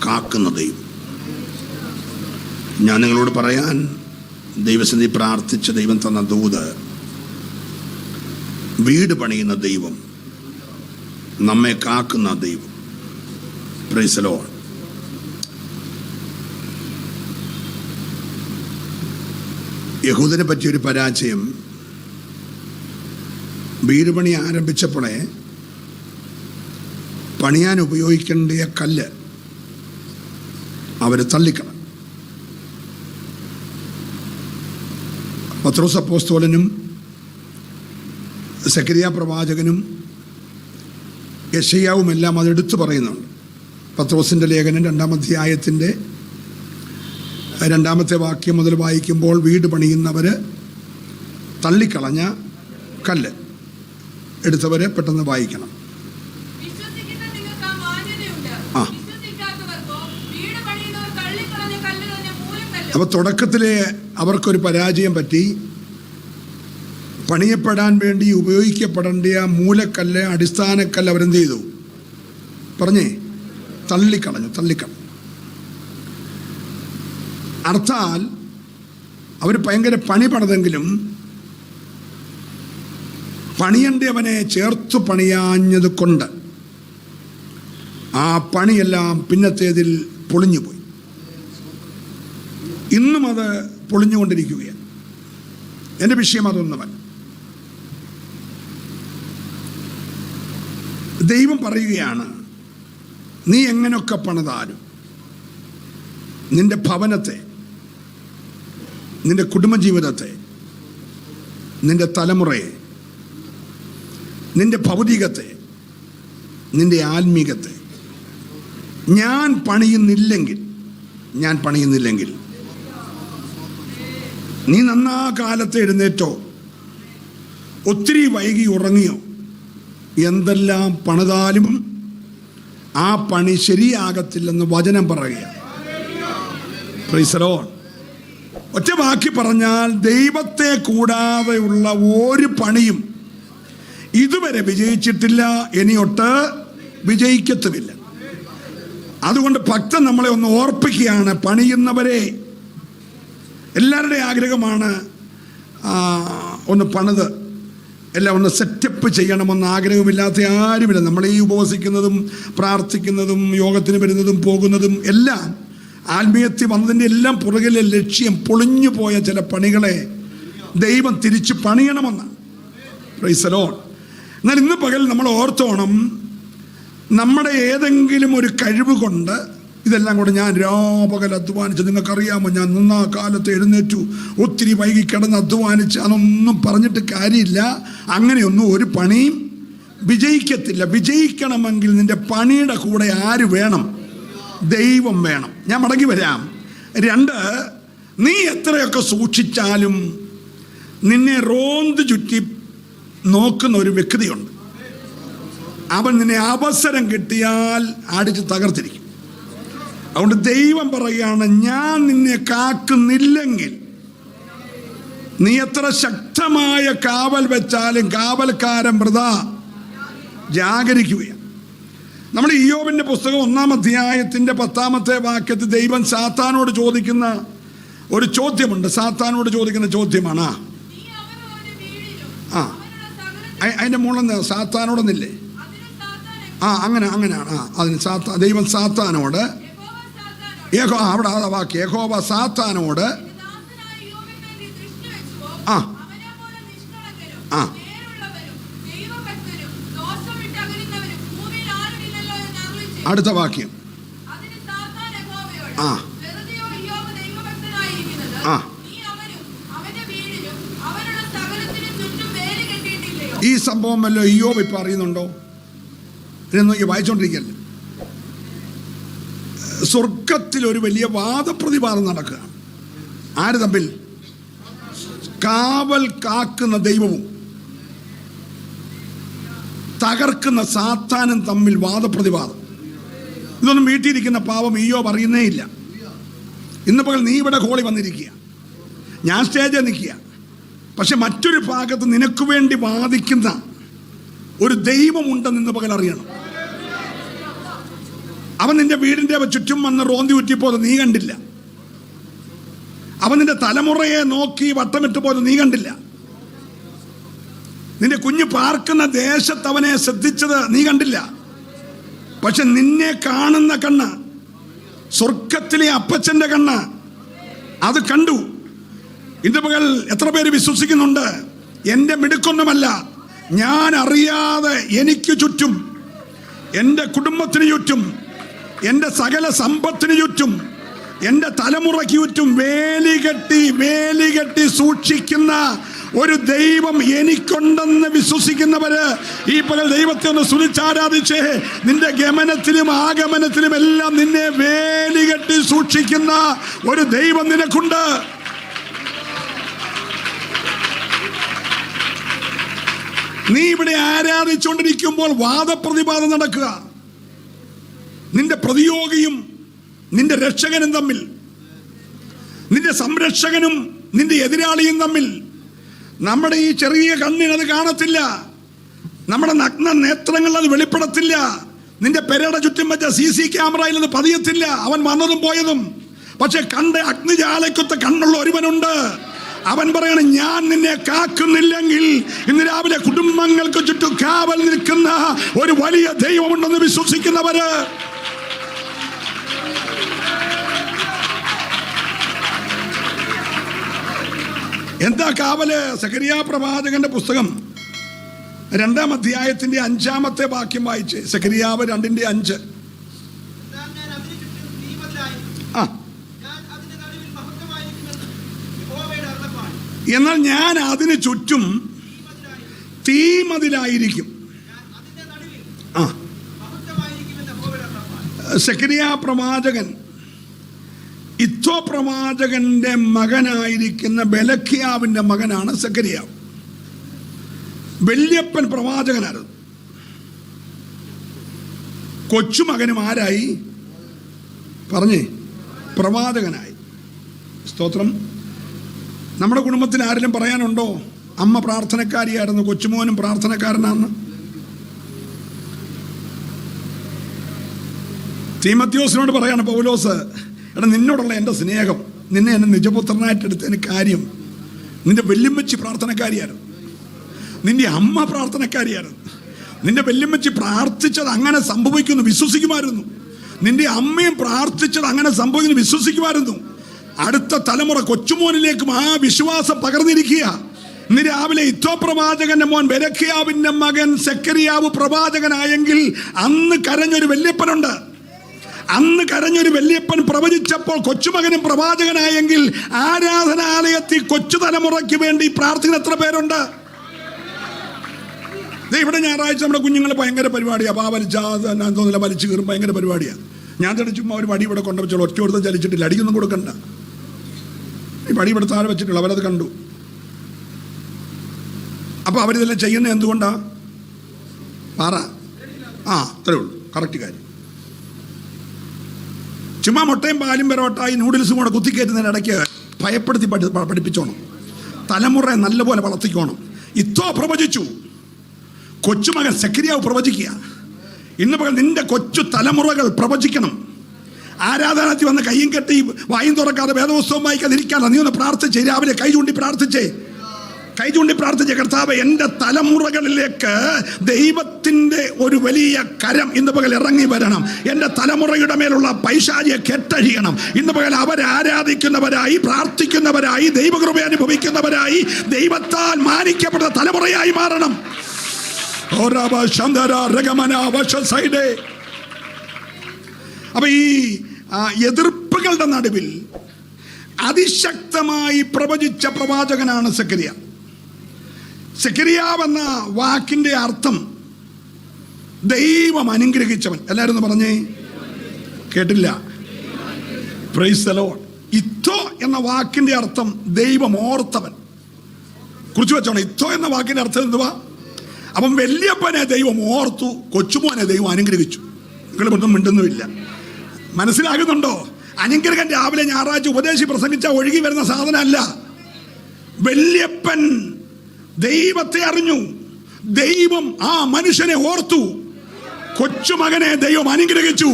കാക്കുന്ന ദൈവം. ഞാൻ നിങ്ങളോട് പറയാൻ ദൈവസന്നിധി പ്രാർത്ഥിച്ച ദൈവം തന്ന ദൂത്, വീട് പണിയുന്ന ദൈവം, നമ്മെ കാക്കുന്ന ദൈവം. Price the Lord. യഹൂദനെ പറ്റിയൊരു പരാജയം, വീട് പണി ആരംഭിച്ചപ്പോഴേ പണിയാൻ ഉപയോഗിക്കേണ്ട കല്ല് അവർ തള്ളിക്കളഞ്ഞു. പത്രോസ് അപ്പോസ്തലനും സെക്കറിയ പ്രവാചകനും യെശയ്യാവും എല്ലാം അതെടുത്തു പറയുന്നുണ്ട്. പത്രോസിൻ്റെ ലേഖനം 2-ാം അധ്യായത്തിൻ്റെ 2-ാമത്തെ വാക്യം മുതൽ വായിക്കുമ്പോൾ, വീട് പണിയുന്നവർ തള്ളിക്കളഞ്ഞ കല്ല്. എടുത്തവരെ പെട്ടെന്ന് വായിക്കണം. അപ്പോൾ തുടക്കത്തിലെ അവർക്കൊരു പരാജയം പറ്റി. പണിയപ്പെടാൻ വേണ്ടി ഉപയോഗിക്കപ്പെടേണ്ട മൂലക്കല്ല്, അടിസ്ഥാനക്കല്ല് അവരെന്ത് ചെയ്തു? പറഞ്ഞേ, തള്ളിക്കളഞ്ഞു. അർത്ഥാൽ അവർ ഭയങ്കര പണി പണിതെങ്കിലും പണിയണ്ടവനെ ചേർത്ത് പണിയാഞ്ഞത് കൊണ്ട് ആ പണിയെല്ലാം പിന്നത്തേതിൽ പൊളിഞ്ഞുപോയി. ഇന്നും അത് പൊളിഞ്ഞുകൊണ്ടിരിക്കുകയാണ്. എൻ്റെ വിഷയം അതൊന്നുമല്ല. ദൈവം പറയുകയാണ്, നീ എങ്ങനെയൊക്കെ പണിതാലും നിന്റെ ഭവനത്തെ, നിന്റെ കുടുംബജീവിതത്തെ, നിന്റെ തലമുറയെ, നിന്റെ ഭൗതികത്തെ, നിന്റെ ആത്മീകത്തെ ഞാൻ പണിയുന്നില്ലെങ്കിൽ നീ നന്നാ കാലത്ത് എഴുന്നേറ്റോ, ഒത്തിരി വൈകി ഉറങ്ങിയോ, എന്തെല്ലാം പണിതാലും ആ പണി ശരിയാകത്തില്ലെന്ന് വചനം പറയുക. Price the Lord. ഒറ്റ വാക്കി പറഞ്ഞാൽ, ദൈവത്തെ കൂടാതെയുള്ള ഒരു പണിയും ഇതുവരെ വിജയിച്ചിട്ടില്ല, ഇനിയൊട്ട് വിജയിക്കത്തുമില്ല. അതുകൊണ്ട് ഭക്തൻ നമ്മളെ ഒന്ന് ഓർപ്പിക്കുകയാണ്, പണിയുന്നവരെ, എല്ലാവരുടെയും ആഗ്രഹമാണ് ഒന്ന് പണിത് എല്ലാം ഒന്ന് സെറ്റപ്പ് ചെയ്യണമെന്ന്. ആഗ്രഹമില്ലാത്ത ആരുമില്ല. നമ്മൾ ഈ ഉപവസിക്കുന്നതും പ്രാർത്ഥിക്കുന്നതും യോഗത്തിന് വരുന്നതും പോകുന്നതും എല്ലാം ആത്മീയത്തിൽ വന്നതിൻ്റെ എല്ലാം പുറകിലെ ലക്ഷ്യം പൊളിഞ്ഞു പോയ ചില പണികളെ ദൈവം തിരിച്ച് പണിയണമെന്നാണ്. Price the Lord. എന്നാൽ ഇന്ന് പകൽ നമ്മൾ ഓർത്തോണം, നമ്മുടെ ഏതെങ്കിലും ഒരു കഴിവ് കൊണ്ട് ഇതെല്ലാം കൂടെ ഞാൻ രാപകൽ അധ്വാനിച്ച്, നിങ്ങൾക്കറിയാമോ, ഞാൻ നന്നാ കാലത്ത് എഴുന്നേറ്റു, ഒത്തിരി വൈകി കിടന്ന് അധ്വാനിച്ച്, അതൊന്നും പറഞ്ഞിട്ട് കാര്യമില്ല. അങ്ങനെയൊന്നും ഒരു പണിയും വിജയിക്കത്തില്ല. വിജയിക്കണമെങ്കിൽ നിന്റെ പണിയുടെ കൂടെ ആര് വേണം? ദൈവം വേണം. ഞാൻ മടങ്ങി വരാം. 2, നീ എത്രയൊക്കെ സൂക്ഷിച്ചാലും നിന്നെ റോന്ത് ചുറ്റി നോക്കുന്ന ഒരു വ്യക്തിയുണ്ട്. അവൻ നിന്നെ അവസരം കിട്ടിയാൽ അടിച്ച് തകർത്തിരിക്കും. അതുകൊണ്ട് ദൈവം പറയുകയാണ്, ഞാൻ നിന്നെ കാക്കുന്നില്ലെങ്കിൽ നീ എത്ര ശക്തമായ കാവൽ വെച്ചാലും കാവൽക്കാരൻ വൃഥാ ജാഗരിക്കുകയാണ്. നമ്മൾ ഇയ്യോബിന്റെ പുസ്തകം 1-ാം അധ്യായത്തിന്റെ 10-ാമത്തെ വാക്യത്തിൽ ദൈവം സാത്താനോട് ചോദിക്കുന്ന ഒരു ചോദ്യമുണ്ട്. സാത്താനോട് ചോദിക്കുന്ന ചോദ്യമാണ്, അതിന്റെ മുകളിൽ സാത്താനോടൊന്നില്ലേ? അങ്ങനെയാണ്. അതിന് ദൈവം സാത്താനോട്, അവിടെ ആ വാക്യം, യഹോവ സാത്താനോട് അടുത്ത വാക്യം, ഈ സംഭവം വല്ലോ ഇയ്യോബ് ഇപ്പം അറിയുന്നുണ്ടോ? ഇതിനൊന്നും വായിച്ചോണ്ടിരിക്കല്ലേ. സ്വർഗത്തിൽ ഒരു വലിയ വാദപ്രതിവാദം നടക്കുകയാണ്. ആര് തമ്മിൽ? കാവൽ കാക്കുന്ന ദൈവവും തകർക്കുന്ന സാത്താനും തമ്മിൽ വാദപ്രതിവാദം. ഇതൊന്നും വീട്ടിലിരിക്കുന്ന പാവം ഇയ്യോബ് അറിയുന്നേ ഇല്ല. ഇന്ന് പകൽ നീ ഇവിടെ ഹോളി വന്നിരിക്കുക, ഞാൻ സ്റ്റേജിൽ നിൽക്കുക. പക്ഷെ മറ്റൊരു ഭാഗത്ത് നിനക്ക് വേണ്ടി വാദിക്കുന്ന ഒരു ദൈവമുണ്ടെന്ന് ഇന്ന് പകൽ അറിയണം. അവൻ നിന്റെ വീടിൻ്റെ ചുറ്റും വന്ന് റോന്തി ഉറ്റിപ്പോയത് നീ കണ്ടില്ല. അവൻ നിന്റെ തലമുറയെ നോക്കി വട്ടമിട്ട് പോയത് നീ കണ്ടില്ല. നിന്റെ കുഞ്ഞ് പാർക്കുന്ന ദേശത്ത് അവനെ ശ്രദ്ധിച്ചത് നീ കണ്ടില്ല. പക്ഷെ നിന്നെ കാണുന്ന കണ്ണ്, സ്വർഗത്തിലെ അപ്പച്ചന്റെ കണ്ണ്, അത് കണ്ടു. ഇന്ന് പകൽ എത്ര പേര് വിശ്വസിക്കുന്നുണ്ട്? എൻ്റെ മിടുക്കൊന്നുമല്ല, ഞാൻ അറിയാതെ എനിക്ക് ചുറ്റും, എൻ്റെ കുടുംബത്തിന് ചുറ്റും, എൻ്റെ സകല സമ്പത്തിന് ചുറ്റും, എൻ്റെ തലമുറയ്ക്ക് ചുറ്റും വേലി കെട്ടി സൂക്ഷിക്കുന്ന ഒരു ദൈവം എനിക്കുണ്ടെന്ന് വിശ്വസിക്കുന്നവര് ഈ പകൽ ദൈവത്തെ ഒന്ന് സ്തുതിച്ചാരാധിച്ചേ. നിന്റെ ഗമനത്തിലും ആഗമനത്തിലും എല്ലാം നിന്നെ വേലി കെട്ടി സൂക്ഷിക്കുന്ന ഒരു ദൈവം നിനക്കുണ്ട്. നീ ഇവിടെ ആരാധിച്ചുകൊണ്ടിരിക്കുമ്പോൾ വാദപ്രതിവാദം നടക്കുക. നിന്റെ പ്രതിയോഗിയും നിന്റെ രക്ഷകനും തമ്മിൽ, നിന്റെ സംരക്ഷകനും നിന്റെ എതിരാളിയും തമ്മിൽ. നമ്മുടെ ഈ ചെറിയ കണ്ണിനത് കാണത്തില്ല, നമ്മുടെ നഗ്ന നേത്രങ്ങൾ അത് വെളിപ്പെടത്തില്ല. നിന്റെ പെരയുടെ ചുറ്റും വെച്ച CC ക്യാമറയിൽ അത് പതിയത്തില്ല, അവൻ വന്നതും പോയതും. പക്ഷെ കണ്ട് അഗ്നിജാലയ്ക്കൊത്ത കണ്ണുള്ള ഒരുവനുണ്ട്. അവൻ പറയണം, ഞാൻ നിന്നെ കാക്കുന്നില്ലെങ്കിൽ ഇന്ന് രാവിലെ കുടുംബങ്ങൾക്ക് ചുറ്റും കാവൽ നിൽക്കുന്ന ഒരു വലിയ ദൈവമുണ്ടെന്ന് വിശ്വസിക്കുന്നവര്. എന്താ കാവല്? സെഖരിയാ പ്രവാചകന്റെ പുസ്തകം 2-ാം അധ്യായത്തിന്റെ 5-ാമത്തെ വാക്യം വായിച്ച്. സെഖരിയാവ് 2:5. എന്നാൽ ഞാൻ അതിന് ചുറ്റും തീമതിലായിരിക്കും. സെഖരിയാ പ്രവാചകൻ ഇദ്ദോ പ്രവാചകന്റെ മകനായിരിക്കുന്ന ബെലഖ്യാവിന്റെ മകനാണ് സെഖരിയാവ്. വല്യപ്പൻ പ്രവാചകനായിരുന്നു. കൊച്ചുമകനും ആരായി? പറഞ്ഞേ, പ്രവാചകനായി. സ്തോത്രം. നമ്മുടെ കുടുംബത്തിൽ ആരെങ്കിലും പറയാനുണ്ടോ അമ്മ പ്രാർത്ഥനക്കാരിയായിരുന്നു, കൊച്ചുമോനും പ്രാർത്ഥനക്കാരനാന്ന്? തീമത്യോസിനോട് പറയാണ് പൗലോസ്, എടാ നിന്നോടുള്ള എൻ്റെ സ്നേഹം, നിന്നെ എന്നെ നിജപുത്രനായിട്ട് എടുത്തതിന് കാര്യം നിന്റെ വല്യമ്മച്ചി പ്രാർത്ഥനക്കാരിയായിരുന്നു, നിന്റെ അമ്മ പ്രാർത്ഥനക്കാരിയായിരുന്നു. നിന്റെ വല്യമ്മച്ചി പ്രാർത്ഥിച്ചത് അങ്ങനെ സംഭവിക്കുന്നു വിശ്വസിക്കുമായിരുന്നു. നിന്റെ അമ്മയും പ്രാർത്ഥിച്ചത് അങ്ങനെ സംഭവിക്കുന്നു വിശ്വസിക്കുമായിരുന്നു. അടുത്ത തലമുറ കൊച്ചുമോനിലേക്കും ആ വിശ്വാസം പകർന്നിരിക്കുക. ഇന്ന് രാവിലെ ഇദ്ദോ പ്രവാചകന്റെ മോൻ ബെലഖ്യാവിന്റെ മകൻ സെഖരിയാവ് പ്രവാചകനായെങ്കിൽ അന്ന് കരഞ്ഞൊരു വല്യപ്പനുണ്ട്. അന്ന് കരഞ്ഞൊരു വല്യപ്പൻ പ്രവചിച്ചപ്പോൾ കൊച്ചുമകനും പ്രവാചകനായെങ്കിൽ ആരാധനാലയത്തിൽ കൊച്ചു തലമുറയ്ക്ക് വേണ്ടി പ്രാർത്ഥിക്കുന്ന എത്ര പേരുണ്ട്? ഇവിടെ ഞായറാഴ്ച നമ്മുടെ കുഞ്ഞുങ്ങൾ ഭയങ്കര പരിപാടിയാണ്. ഞാൻ തോന്നില്ല, വലിച്ചു കയറും, ഭയങ്കര പരിപാടിയാണ്. ഞാൻ തന്നെ ചുമ്മാ ഒരു വടി ഇവിടെ കൊണ്ടുവച്ചോളൂ, ഒറ്റ കൊടുത്തും ചലിച്ചിട്ടില്ല, അടിക്കൊന്നും കൊടുക്കണ്ട. ഈ വടി ഇവിടെ താഴെ വെച്ചിട്ടുള്ളൂ, അവരത് കണ്ടു. അപ്പോൾ അവരിതെല്ലാം ചെയ്യുന്നത് എന്തുകൊണ്ടാ? പറ. അത്രേ ഉള്ളൂ, കറക്റ്റ് കാര്യം. ചുമ്മാ മുട്ടയും പാലും പെരോട്ടായി നൂഡിൽസും കൂടെ കുത്തിക്കയറ്റുന്നതിനിടയ്ക്ക് ഭയപ്പെടുത്തി പഠിപ്പിച്ചോണം, തലമുറയെ നല്ലപോലെ വളർത്തിക്കോണം. ഇദ്ദോ പ്രവചിച്ചു, കൊച്ചുമകൻ സെഖരിയാവ് പ്രവചിക്കുക. ഇന്ന് പകൽ നിന്റെ കൊച്ചു തലമുറകൾ പ്രവചിക്കണം. ആരാധനത്തിൽ വന്ന് കയ്യും കെട്ടി വായും തുറക്കാതെ വേദപുസ്തകം വായിക്കാതിരിക്കാതെ നീ ഒന്ന് പ്രാർത്ഥിച്ചേ. രാവിലെ കൈ ചൂണ്ടി പ്രാർത്ഥിച്ചേ. കർത്താവ്, എൻ്റെ തലമുറകളിലേക്ക് ദൈവത്തിൻ്റെ ഒരു വലിയ കരം ഇന്ന് പകൽ ഇറങ്ങി വരണം. എൻ്റെ തലമുറയുടെ മേലുള്ള പൈശാചിയെ കെട്ടഴിയണം. ഇന്ന് പകൽ അവരാരാധിക്കുന്നവരായി, പ്രാർത്ഥിക്കുന്നവരായി, ദൈവകൃപ അനുഭവിക്കുന്നവരായി, ദൈവത്താൽ മാനിക്കപ്പെട്ട തലമുറയായി മാറണം. അപ്പൊ ഈ എതിർപ്പുകളുടെ നടുവിൽ അതിശക്തമായി പ്രവചിച്ച പ്രവാചകനാണ് സെഖരിയ. സെഖരിയാവ് എന്ന വാക്കിന്റെ അർത്ഥം ദൈവം അനുഗ്രഹിച്ചവൻ. എല്ലാവരും ഒന്ന് പറഞ്ഞേ, കേട്ടില്ല? Price the Lord. ഇദ്ദോ എന്ന വാക്കിന്റെ അർത്ഥം ദൈവം ഓർത്തവൻ. കുറിച്ച് വെച്ചോണം, ഇദ്ദോ എന്ന വാക്കിന്റെ അർത്ഥം എന്തുവാ? അപ്പം വല്യപ്പനെ ദൈവം ഓർത്തു, കൊച്ചുമോനെ ദൈവം അനുഗ്രഹിച്ചു. നിങ്ങളൊന്നും മിണ്ടുന്നുമില്ല. മനസ്സിലാകുന്നുണ്ടോ? അനുഗ്രഹം രാവിലെ ഞായറാഴ്ച ഉപദേശി പ്രസംഗിച്ച ഒഴുകി വരുന്ന സാധനമല്ല. വല്യപ്പൻ ദൈവത്തെ അറിഞ്ഞു, ദൈവം ആ മനുഷ്യനെ ഓർത്തു, കൊച്ചുമകനെ ദൈവം അനുഗ്രഹിച്ചു.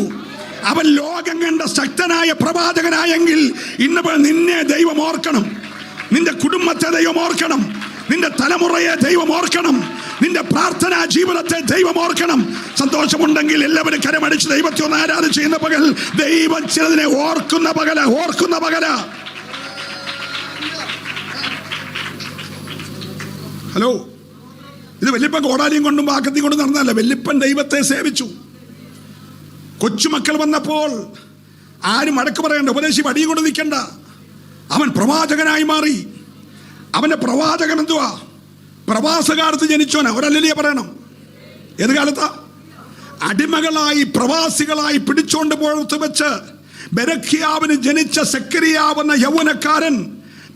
അവൻ ലോകം കണ്ട ശക്തനായ പ്രവാചകനായെങ്കിൽ ഇന്ന് നിന്നെ ദൈവം ഓർക്കണം, നിന്റെ കുടുംബത്തെ ദൈവം ഓർക്കണം, നിന്റെ തലമുറയെ ദൈവം ഓർക്കണം, നിന്റെ പ്രാർത്ഥനാ ജീവിതത്തെ ദൈവം ഓർക്കണം. സന്തോഷമുണ്ടെങ്കിൽ എല്ലാവരും കരമടിച്ച് ദൈവത്തെ ഒന്ന് ആരാധന ചെയ്യുന്ന പകൽ ദൈവം ചിലതിനെ ഓർക്കുന്ന പകല. ഹലോ, ഇത് വല്യപ്പൻ കോടാലിയും കൊണ്ടും വാക്കത്തിയും കൊണ്ടും നടന്നതല്ല. വല്യപ്പൻ ദൈവത്തെ സേവിച്ചു. കൊച്ചുമക്കൾ വന്നപ്പോൾ ആരും വഴക്ക് പറയണ്ട, ഉപദേശി വടിയും കൊണ്ട് നിൽക്കണ്ട. അവൻ പ്രവാചകനായി മാറി. അവന്റെ പ്രവാചകൻ എന്തുവാ? പ്രവാസകാലത്ത് ജനിച്ചോനാ. ഒരല്ലേ പറയണം. ഏത് കാലത്താ? അടിമകളായി പ്രവാസികളായി പിടിച്ചോണ്ട് പോഴത്ത് വെച്ച് ബെരഖ്യാവിന് ജനിച്ച സെക്കരിയാവെന്ന യൗവനക്കാരൻ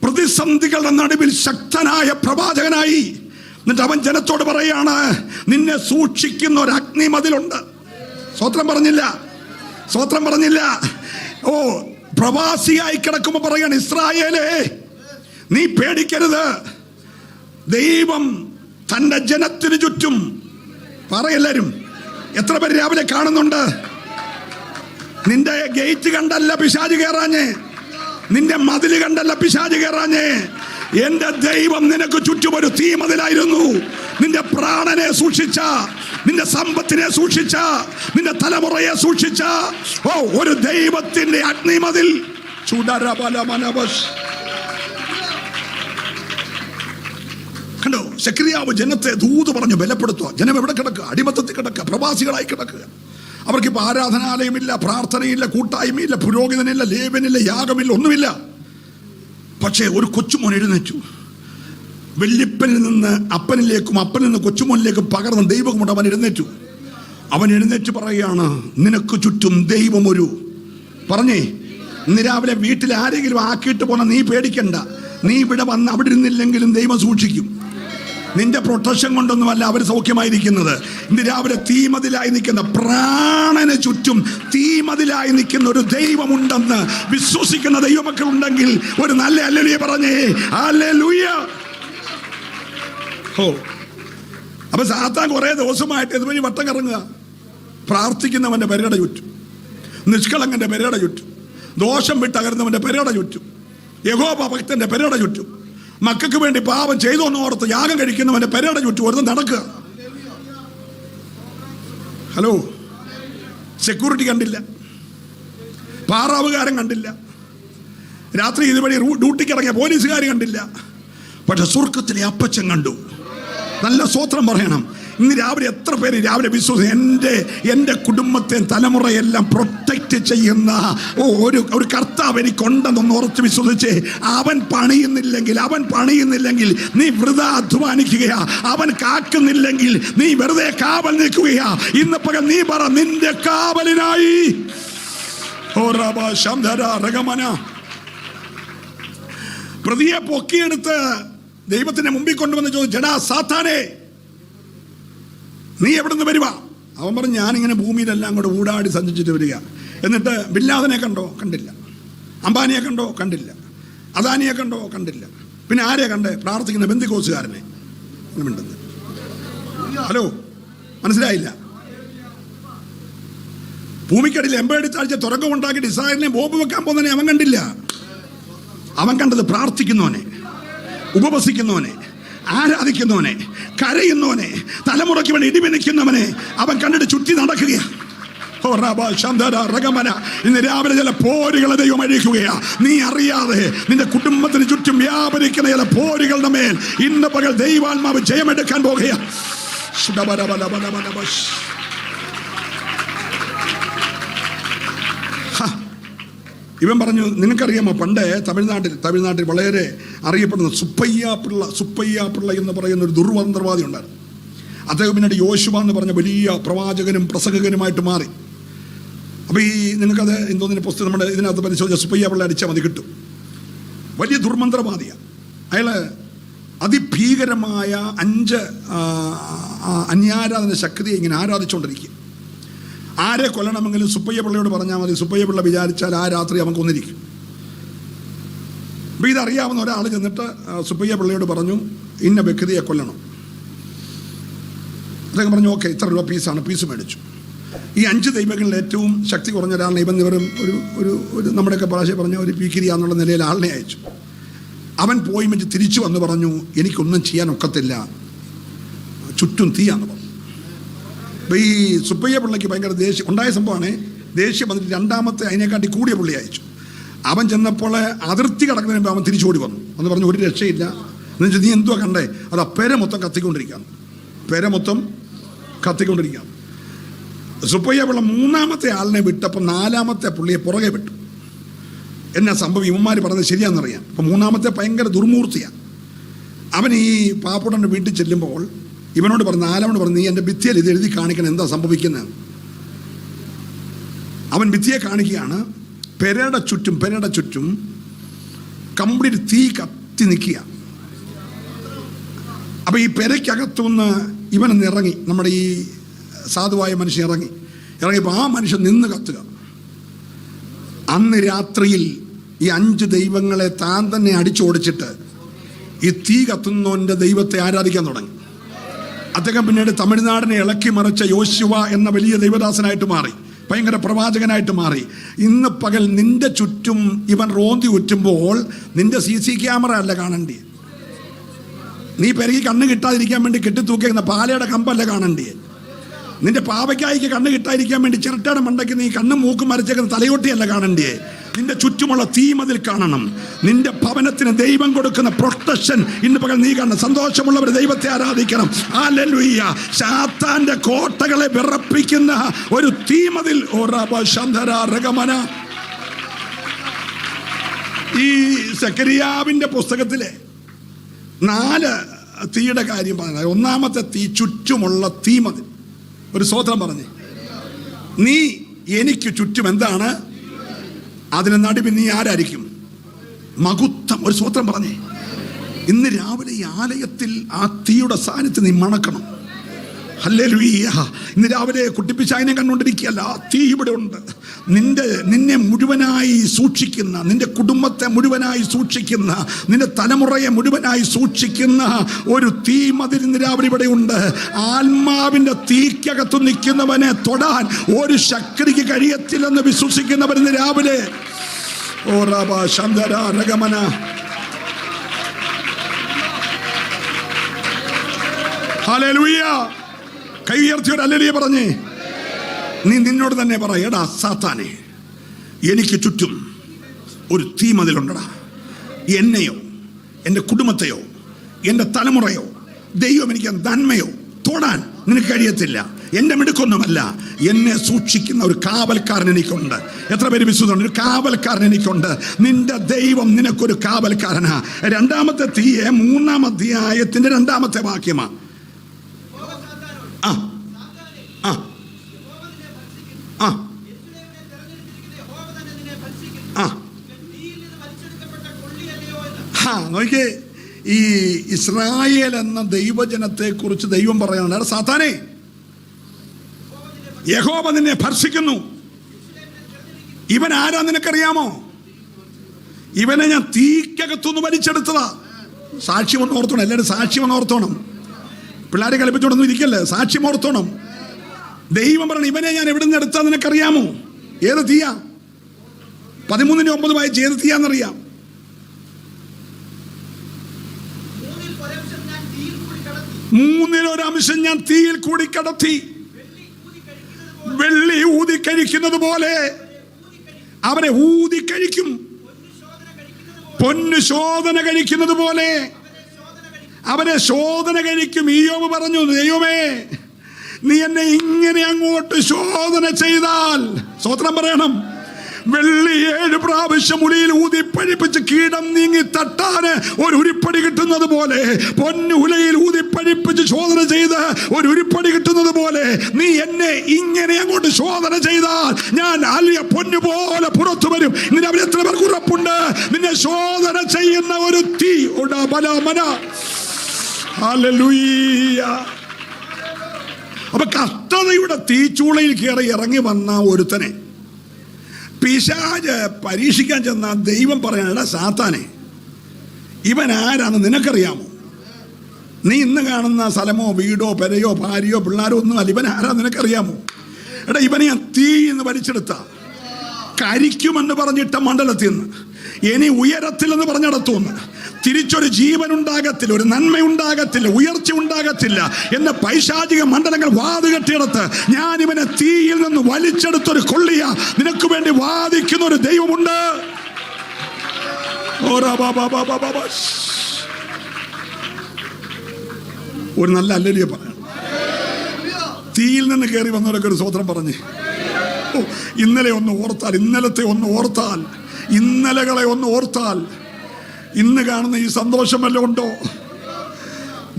പ്രതിസന്ധികളുടെ നടുവിൽ ശക്തനായ പ്രവാചകനായി. എന്നിട്ട് അവൻ ജനത്തോട് പറയാണ്, നിന്നെ സൂക്ഷിക്കുന്ന ഒരു അഗ്നിമതിലുണ്ട്. സ്വത്രം പറഞ്ഞില്ല. ഓ, പ്രവാസിയായി കിടക്കുമ്പോ പറയാണ്, ഇസ്രായേലേ നീ പേടിക്കരുത്, ദൈവം തന്റെ ജനത്തിന് ചുറ്റും. പറയെല്ലാരും, എത്ര പേര് രാവിലെ കാണുന്നുണ്ട്? നിന്റെ ഗേറ്റ് കണ്ടല്ല പിശാച് കയറാഞ്ഞേ, നിന്റെ മതില് കണ്ടല്ല പിശാച് കയറാഞ്ഞേ. എന്റെ ദൈവം നിനക്ക് ചുറ്റും ഒരു തീമതിലായിരുന്നു. നിന്റെ പ്രാണനെ സൂക്ഷിച്ച, നിന്റെ സമ്പത്തിനെ സൂക്ഷിച്ച, നിന്റെ തലമുറയെ സൂക്ഷിച്ച ഒരു ദൈവത്തിന്റെ അഗ്നിമതിൽ. കണ്ടോ, സെക്കരിയാവ് ജനത്തെ ദൂത് പറഞ്ഞു ബലപ്പെടുത്തുക. ജനം എവിടെ കിടക്കുക? അടിമത്തത്തിൽ കിടക്കുക, പ്രവാസികളായി കിടക്കുക. അവർക്കിപ്പോൾ ആരാധനാലയമില്ല, പ്രാർത്ഥനയില്ല, കൂട്ടായ്മയില്ല, പുരോഹിതനില്ല, ലേവ്യനില്ല, യാഗമില്ല, ഒന്നുമില്ല. പക്ഷേ ഒരു കൊച്ചുമോൻ എഴുന്നേറ്റു. വല്യപ്പനിൽ നിന്ന് അപ്പനിലേക്കും അപ്പനിൽ നിന്ന് കൊച്ചുമോനിലേക്കും പകർന്ന ദൈവമുണ്ട്. അവൻ എഴുന്നേറ്റ് പറയുകയാണ്, നിനക്ക് ചുറ്റും ദൈവമൊരു. പറഞ്ഞേ, ഇന്ന് രാവിലെ വീട്ടിൽ ആരെങ്കിലും ആക്കിയിട്ട് പോന്ന നീ പേടിക്കണ്ട. നീ ഇവിടെ വന്ന് അവിടെ ഇരുന്നില്ലെങ്കിലും ദൈവം സൂക്ഷിക്കും. നിന്റെ പ്രൊട്ടക്ഷൻ കൊണ്ടൊന്നുമല്ല അവർ സൗഖ്യമായിരിക്കുന്നത്. ഇന്ന് രാവിലെ തീമതിലായി നിൽക്കുന്ന, പ്രാണന് ചുറ്റും തീമതിലായി നിൽക്കുന്ന ഒരു ദൈവമുണ്ടെന്ന് വിശ്വസിക്കുന്ന ദൈവമക്കൾ ഉണ്ടെങ്കിൽ ഒരു നല്ല ഹല്ലേലൂയ പറഞ്ഞേ. ഹല്ലേലൂയ. അപ്പൊ സാത്താൻ കുറെ ദിവസമായിട്ട് ഇതുവഴി വട്ടം കറങ്ങുക. പ്രാർത്ഥിക്കുന്നവന്റെ പെരയുടെ ചുറ്റും, നിഷ്കളങ്കന്റെ പെരയുടെ ചുറ്റും, ദോഷം വിട്ടകരുന്നവന്റെ പെരയുടെ ചുറ്റും, യഹോവ ഭക്തന്റെ പെരയുടെ ചുറ്റും, മക്കൾക്ക് വേണ്ടി പാപം ചെയ്തോന്ന് ഓർത്ത് യാഗം കഴിക്കുന്നവന്റെ പെരയുടെ ചുറ്റും ഒരു നടക്കുക. ഹലോ, സെക്യൂരിറ്റി കണ്ടില്ല, പാറാവുകാരൻ കണ്ടില്ല, രാത്രി ഇതുവഴി ഡ്യൂട്ടിക്ക് ഇറങ്ങിയ പോലീസുകാർ കണ്ടില്ല. പക്ഷെ സ്വർഗത്തിലെ അപ്പച്ചൻ കണ്ടു. നല്ല സ്തോത്രം പറയണം. ഇന്ന് രാവിലെ എത്ര പേര് രാവിലെ വിശ്വസിച്ച് എൻ്റെ കുടുംബത്തെ തലമുറയെല്ലാം പ്രൊട്ടക്റ്റ് ചെയ്യുന്ന ഒരു കർത്താവ് എനിക്കുണ്ടെന്നൊന്ന് ഉറച്ച് വിശ്വസിച്ച് അവൻ പണിയുന്നില്ലെങ്കിൽ നീ വൃഥ അധ്വാനിക്കുകയാ. അവൻ കാക്കുന്നില്ലെങ്കിൽ നീ വെറുതെ കാവൽ നിൽക്കുകയാ. ഇന്ന് പകൽ നീ പറ, നിന്റെ കാവലിനായി. പ്രതിയെ പൊക്കിയെടുത്ത് ദൈവത്തിന്റെ മുമ്പിൽ കൊണ്ടുവന്ന് ചോദിച്ചു, ജടാ സാത്താനേ, നീ എവിടെ നിന്ന് വരുവാ? അവൻ പറഞ്ഞു, ഞാനിങ്ങനെ ഭൂമിയിലെല്ലാം കൂടെ ഊടാടി സഞ്ചരിച്ചിട്ട് വരിക. എന്നിട്ട് ബില്ലാദിനെ കണ്ടോ? കണ്ടില്ല. അംബാനിയെ കണ്ടോ? കണ്ടില്ല. അദാനിയെ കണ്ടോ? കണ്ടില്ല. പിന്നെ ആരെയാ കണ്ടേ? പ്രാർത്ഥിക്കുന്ന ബന്ധിക്കോസുകാരനെ. ഹലോ, മനസ്സിലായില്ല? ഭൂമിക്കടിയിൽ എമ്പേടി താഴ്ച തുറക്കമുണ്ടാക്കിയിട്ട് ഇസ്രായേലിനെ ബോംബ് വെക്കാൻ പോകുന്നതിനെ അവൻ കണ്ടില്ല. അവൻ കണ്ടത് പ്രാർത്ഥിക്കുന്നവനെ, ഉപവസിക്കുന്നവനെ, ആരാധിക്കുന്നവനെ, കരയുന്നവനെ, തലമുറയ്ക്ക് വേണ്ടി ഇടിമിനിക്കുന്നവനെ അവൻ കണ്ടിട്ട് ചുറ്റി നടക്കുകയാണ്. ഇന്ന് രാവിലെ ചില പോരുകളെ ദൈവം അഴിക്കുകയാ. നീ അറിയാതെ നിന്റെ കുടുംബത്തിന് ചുറ്റും വ്യാപരിക്കുന്ന ചില പോരുകളുടെ മേൽ ഇന്ന് പകൽ ദൈവാത്മാവ് ജയമെടുക്കാൻ പോകുകയാ. ഇവൻ പറഞ്ഞു, നിങ്ങൾക്കറിയാമോ, പണ്ട് തമിഴ്നാട്ടിൽ വളരെ അറിയപ്പെടുന്ന സുപ്പയ്യ പിള്ള എന്ന് പറയുന്ന ഒരു ദുർമന്ത്രവാദി ഉണ്ടായിരുന്നു. അദ്ദേഹം പിന്നീട് യോശുവ എന്ന് പറഞ്ഞ വലിയ പ്രവാചകനും പ്രസംഗകനുമായിട്ട് മാറി. അപ്പോൾ നിങ്ങൾക്കത് എന്തോന്നിൻ്റെ പുസ്തകം നമ്മുടെ ഇതിനകത്ത് പരിശോധിച്ച സുപ്പയ്യ പിള്ള അടിച്ചാൽ മതി, കിട്ടും. വലിയ ദുർമന്ത്രവാദിയാണ് അയാൾ. അതിഭീകരമായ 5 അന്യാരാധന ശക്തിയെ ഇങ്ങനെ ആരാധിച്ചുകൊണ്ടിരിക്കുക. ആരെ കൊല്ലണമെങ്കിലും സുപ്പയ്യ പിള്ളയോട് പറഞ്ഞാൽ മതി. സുപ്പയ്യ പിള്ള വിചാരിച്ചാൽ ആ രാത്രി അവൻ കൊന്നിരിക്കും. അപ്പോൾ ഇതറിയാവുന്ന ഒരാൾ ചെന്നിട്ട് സുപ്പയ്യ പിള്ളയോട് പറഞ്ഞു, ഇന്ന വ്യക്തിയെ കൊല്ലണം. അദ്ദേഹം പറഞ്ഞു, ഓക്കെ, ഇത്ര രൂപ പീസാണ്. പീസ് മേടിച്ചു. ഈ 5 ദൈവങ്ങളിൽ ഏറ്റവും ശക്തി കുറഞ്ഞ ഒരാളിനെ ഇവൻ വെറും ഒരു നമ്മുടെയൊക്കെ ഭാഷ പറഞ്ഞ ഒരു പീക്കിരിയ എന്നുള്ള നിലയിൽ ആളിനെ അയച്ചു. അവൻ പോയി വെച്ച് തിരിച്ചു വന്ന് പറഞ്ഞു, എനിക്കൊന്നും ചെയ്യാൻ ഒക്കത്തില്ല, ചുറ്റും തീയാന്ന് പറഞ്ഞു. അപ്പോൾ ഈ സുപ്പയ്യ പിള്ളയ്ക്ക് ഭയങ്കര ദേഷ്യം ഉണ്ടായ സംഭവമാണ്. ദേഷ്യം വന്നിട്ട് രണ്ടാമത്തെ അതിനെക്കാട്ടി കൂടിയ പുള്ളി അയച്ചു. അവൻ ചെന്നപ്പോൾ അതിർത്തി കടക്കുന്നതിന് അവൻ തിരിച്ചോടി വന്നു എന്ന് പറഞ്ഞു, ഒരു രക്ഷയില്ല എന്ന് വെച്ചാൽ നീ എന്തുവാ കണ്ടേ, അത് പെര മൊത്തം കത്തിക്കൊണ്ടിരിക്കുകയാണ്, പെര മൊത്തം കത്തിക്കൊണ്ടിരിക്കുകയാണ്. സുപ്പയ്യ പിള്ള 3ാമത്തെ ആളിനെ വിട്ടപ്പോൾ 4ാമത്തെ പുള്ളിയെ പുറകെ വിട്ടു. എന്നാ സംഭവം, ഇവന്മാർ പറഞ്ഞത് ശരിയാണെന്നറിയാം. അപ്പം 3ാമത്തെ ഭയങ്കര ദുർമൂർത്തിയാണ്. അവൻ ഈ പാപ്പുടൻ്റെ വീട്ടിൽ ചെല്ലുമ്പോൾ ഇവനോട് പറഞ്ഞു, 4ാമനോട് പറഞ്ഞു, നീ എൻ്റെ ഭിത്തിയിൽ ഇത് എഴുതി കാണിക്കണം, എന്താ സംഭവിക്കുന്നത്. അവൻ ഭിത്തിയെ കാണിക്കുകയാണ്. പെരയുടെ ചുറ്റും കംപ്ലീറ്റ് തീ കത്തി നിൽക്കുക. അപ്പം ഈ പെരയ്ക്കകത്തുനിന്ന് ഇവനൊന്ന് ഇറങ്ങി, നമ്മുടെ ഈ സാധുവായ മനുഷ്യൻ ഇറങ്ങിയപ്പോൾ ആ മനുഷ്യൻ നിന്ന് കത്തുക. അന്ന് രാത്രിയിൽ ഈ 5 ദൈവങ്ങളെ താൻ തന്നെ അടിച്ചോടിച്ചിട്ട് ഈ തീ കത്തുന്നവൻ്റെ ദൈവത്തെ ആരാധിക്കാൻ തുടങ്ങി. അദ്ദേഹം പിന്നീട് തമിഴ്നാടിനെ ഇളക്കി മറിച്ച യോശുവ എന്ന വലിയ ദൈവദാസനായിട്ട് മാറി, ഭയങ്കര പ്രവാചകനായിട്ട് മാറി. ഇന്ന് പകൽ നിന്റെ ചുറ്റും ഇവൻ റോന്തി ഉറ്റുമ്പോൾ നിന്റെ CC ക്യാമറ അല്ല കാണണ്ടേ, നീ പെരുകി കണ്ണ് കിട്ടാതിരിക്കാൻ വേണ്ടി കെട്ടിത്തൂക്കുന്ന പാലയുടെ കമ്പല്ല കാണണ്ടേ, നിന്റെ പാവയ്ക്കായിക്ക് കണ്ണ് കിട്ടാതിരിക്കാൻ വേണ്ടി ചിരട്ടയുടെ മണ്ടയ്ക്ക് നീ കണ്ണും മൂക്കും മരച്ചേക്കുന്ന തലയോട്ടിയല്ല കാണണ്ടേ, നിന്റെ ചുറ്റുമുള്ള തീമതിൽ കാണണം. നിന്റെ ഭവനത്തിന് ദൈവം കൊടുക്കുന്ന പ്രൊട്ടക്ഷൻ ഇന്ന് പകൽ നീ കാണണം. സന്തോഷമുള്ളവർ ദൈവത്തെ ആരാധിക്കണം. ഹല്ലേലൂയ. സാത്താന്റെ കോട്ടകളെ വിറപ്പിക്കുന്ന ഒരു തീമതിൽ. ഈ സക്കറിയാവിന്റെ പുസ്തകത്തിലെ 4 തീയുടെ കാര്യം പറഞ്ഞത്. 1ാമത്തെ തീ ചുറ്റുമുള്ള തീമതിൽ. ഒരു സ്തോത്രം പറഞ്ഞേ. നീ എനിക്ക് ചുറ്റും എന്താണ്, അതിന് നടുവിൽ നീ ആരായിരിക്കും, മഹത്വം. ഒരു സ്തോത്രം പറഞ്ഞേ. ഇന്ന് രാവിലെ ഈ ആലയത്തിൽ ആ തീയുടെ സാന്നിധ്യം നീ മണക്കണം. ഹല്ലേലൂയ. ഇന്ന് രാവിലെ കുട്ടിപ്പിശാചിനെ കണ്ടുകൊണ്ടിരിക്കുകയല്ല, ആ തീ ഇവിടെ ഉണ്ട്. നിന്നെ മുഴുവനായി സൂക്ഷിക്കുന്ന, നിന്റെ കുടുംബത്തെ മുഴുവനായി സൂക്ഷിക്കുന്ന, നിന്റെ തലമുറയെ മുഴുവനായി സൂക്ഷിക്കുന്ന ഒരു തീ മതിൽ ഇന്ന് രാവിലെ ഇവിടെ ഉണ്ട്. ആത്മാവിന്റെ തീക്കകത്ത് നിൽക്കുന്നവനെ തൊടാൻ ഒരു ശക്തിക്ക് കഴിയത്തില്ലെന്ന് വിശ്വസിക്കുന്നവർ ഇന്ന് രാവിലെ ഹല്ലേലൂയ. കൈ ഉയർത്തിയോട് ഹല്ലേലൂയ പറഞ്ഞേ. നീ നിന്നോട് തന്നെ പറ, എടാ സാത്താനെ, എനിക്ക് ചുറ്റും ഒരു തീമതിലുണ്ടടാ. എന്നെയോ എൻ്റെ കുടുംബത്തെയോ എൻ്റെ തലമുറയോ ദൈവം എനിക്ക് നന്മയോ തൊടാൻ നിനക്ക് കഴിയത്തില്ല. എൻ്റെ മിടുക്കൊന്നുമല്ല, എന്നെ സൂക്ഷിക്കുന്ന ഒരു കാവൽക്കാരൻ എനിക്കുണ്ട്. എത്ര പേര് വിശ്വസിക്കുന്നുണ്ട്? ഒരു കാവൽക്കാരൻ എനിക്കുണ്ട്. നിന്റെ ദൈവം നിനക്കൊരു കാവൽക്കാരനാ. 2ാമത്തെ തീയെ 3-ാം അധ്യായത്തിന്റെ 2ാമത്തെ വാക്യമാ. നോക്കിയേ, ഈ ഇസ്രായേൽ എന്ന ദൈവജനത്തെ കുറിച്ച് ദൈവം പറയുന്നുണ്ട്, സാത്താനെ, യഹോവ നിന്നെ ഭർഷിക്കുന്നു. ഇവൻ ആരാ നിനക്കറിയാമോ? ഇവനെ ഞാൻ തീക്കകത്തുനിന്ന് വലിച്ചെടുത്തതാ. സാക്ഷ്യം ഒന്ന് ഓർത്തോണം. എല്ലാവരും സാക്ഷ്യം ഒന്ന് ഓർത്തോണം. പിള്ളേരെ കളിപ്പിച്ചോടൊന്നും ഇരിക്കല്ലേ, സാക്ഷ്യം ഓർത്തോണം. ദൈവം പറയണം, ഇവനെ ഞാൻ എവിടെ നിന്ന് എടുത്താ നിനക്കറിയാമോ? ഏത് തീയാ? 13:9 വായിച്ച് ഏത് തീയാന്നറിയാം? 1/3 ഞാൻ തീയിൽ കൂടി കടത്തി. വെള്ളി ഊതിക്കഴിക്കുന്നത് പോലെ അവരെ ഊതിക്കഴിക്കും. പൊന്നു ശോധന കഴിക്കുന്നത് പോലെ അവരെ ശോധന കഴിക്കും. ഇയ്യോബ് പറഞ്ഞു, ദൈവമേ, നീ എന്നെ ഇങ്ങനെ അങ്ങോട്ട് ശോധന ചെയ്താൽ, സ്തോത്രം പറയണം, വെള്ളി 7 പ്രാവശ്യം ഉളിയിൽ ഊതി പഴിപ്പിച്ച് കീടം നീങ്ങി തട്ടാന് ഒരു ഉരുപ്പടി കിട്ടുന്നത് പോലെ, പൊന്നു ഉലയിൽ ഊതി പഴിപ്പിച്ച് ശോധന ചെയ്ത് ഒരു ഉരുപ്പടി കിട്ടുന്നത് പോലെ നീ എന്നെ ഇങ്ങനെ അങ്ങോട്ട് ശോധന ചെയ്താൽ ഞാൻ അലിയ പൊന്നു പോലെ പുറത്തു വരും. നിന്നെ അവർ എത്ര പേർക്ക് ഉറപ്പുണ്ട്? നിന്നെ ശോധന ചെയ്യുന്ന ഒരു തീ. അപ്പൊ കഷ്ടതയുടെ തീച്ചൂളയിൽ കയറി ഇറങ്ങി വന്ന ഒരുത്തനെ പിശാച് പരീക്ഷിക്കാൻ ചെന്ന ദൈവം പറയണ, സാത്താനെ, ഇവൻ ആരാന്ന് നിനക്കറിയാമോ? നീ ഇന്ന് കാണുന്ന സ്ഥലമോ വീടോ പെരയോ ഭാര്യയോ പിള്ളേരോ ഒന്നും അല്ല. ഇവൻ ആരാ നിനക്കറിയാമോ? എടാ ഇവനെ ഞാൻ തീ എന്ന് വലിച്ചെടുത്ത കരിക്കുമെന്ന് പറഞ്ഞിട്ട മണ്ഡലത്തിൽ നിന്ന് ഇനി ഉയരത്തിലെന്ന് പറഞ്ഞിടത്തുനിന്ന് തിരിച്ചൊരു ജീവൻ ഉണ്ടാകത്തില്ല, ഒരു നന്മ ഉണ്ടാകത്തില്ല, ഉയർച്ച ഉണ്ടാകത്തില്ല എന്ന പൈശാചിക മണ്ഡലങ്ങൾ വാതുകെട്ടിയിടത്ത് ഞാൻ ഇവനെ തീയിൽ നിന്ന് വലിച്ചെടുത്തൊരു കൊള്ളിയ നിനക്ക് വേണ്ടി വാദിക്കുന്ന ഒരു ദൈവമുണ്ട്. ഒരു നല്ല ഹല്ലേലൂയ പറയണം. തീയിൽ നിന്ന് കയറി വന്നവരൊക്കെ ഒരു സ്തോത്രം പറഞ്ഞ്. ഇന്നലെ ഒന്ന് ഓർത്താൽ, ഇന്നലത്തെ ഒന്ന് ഓർത്താൽ, ഇന്നലകളെ ഒന്ന് ഓർത്താൽ ഇന്ന് കാണുന്ന ഈ സന്തോഷം വല്ലതും ഉണ്ടോ?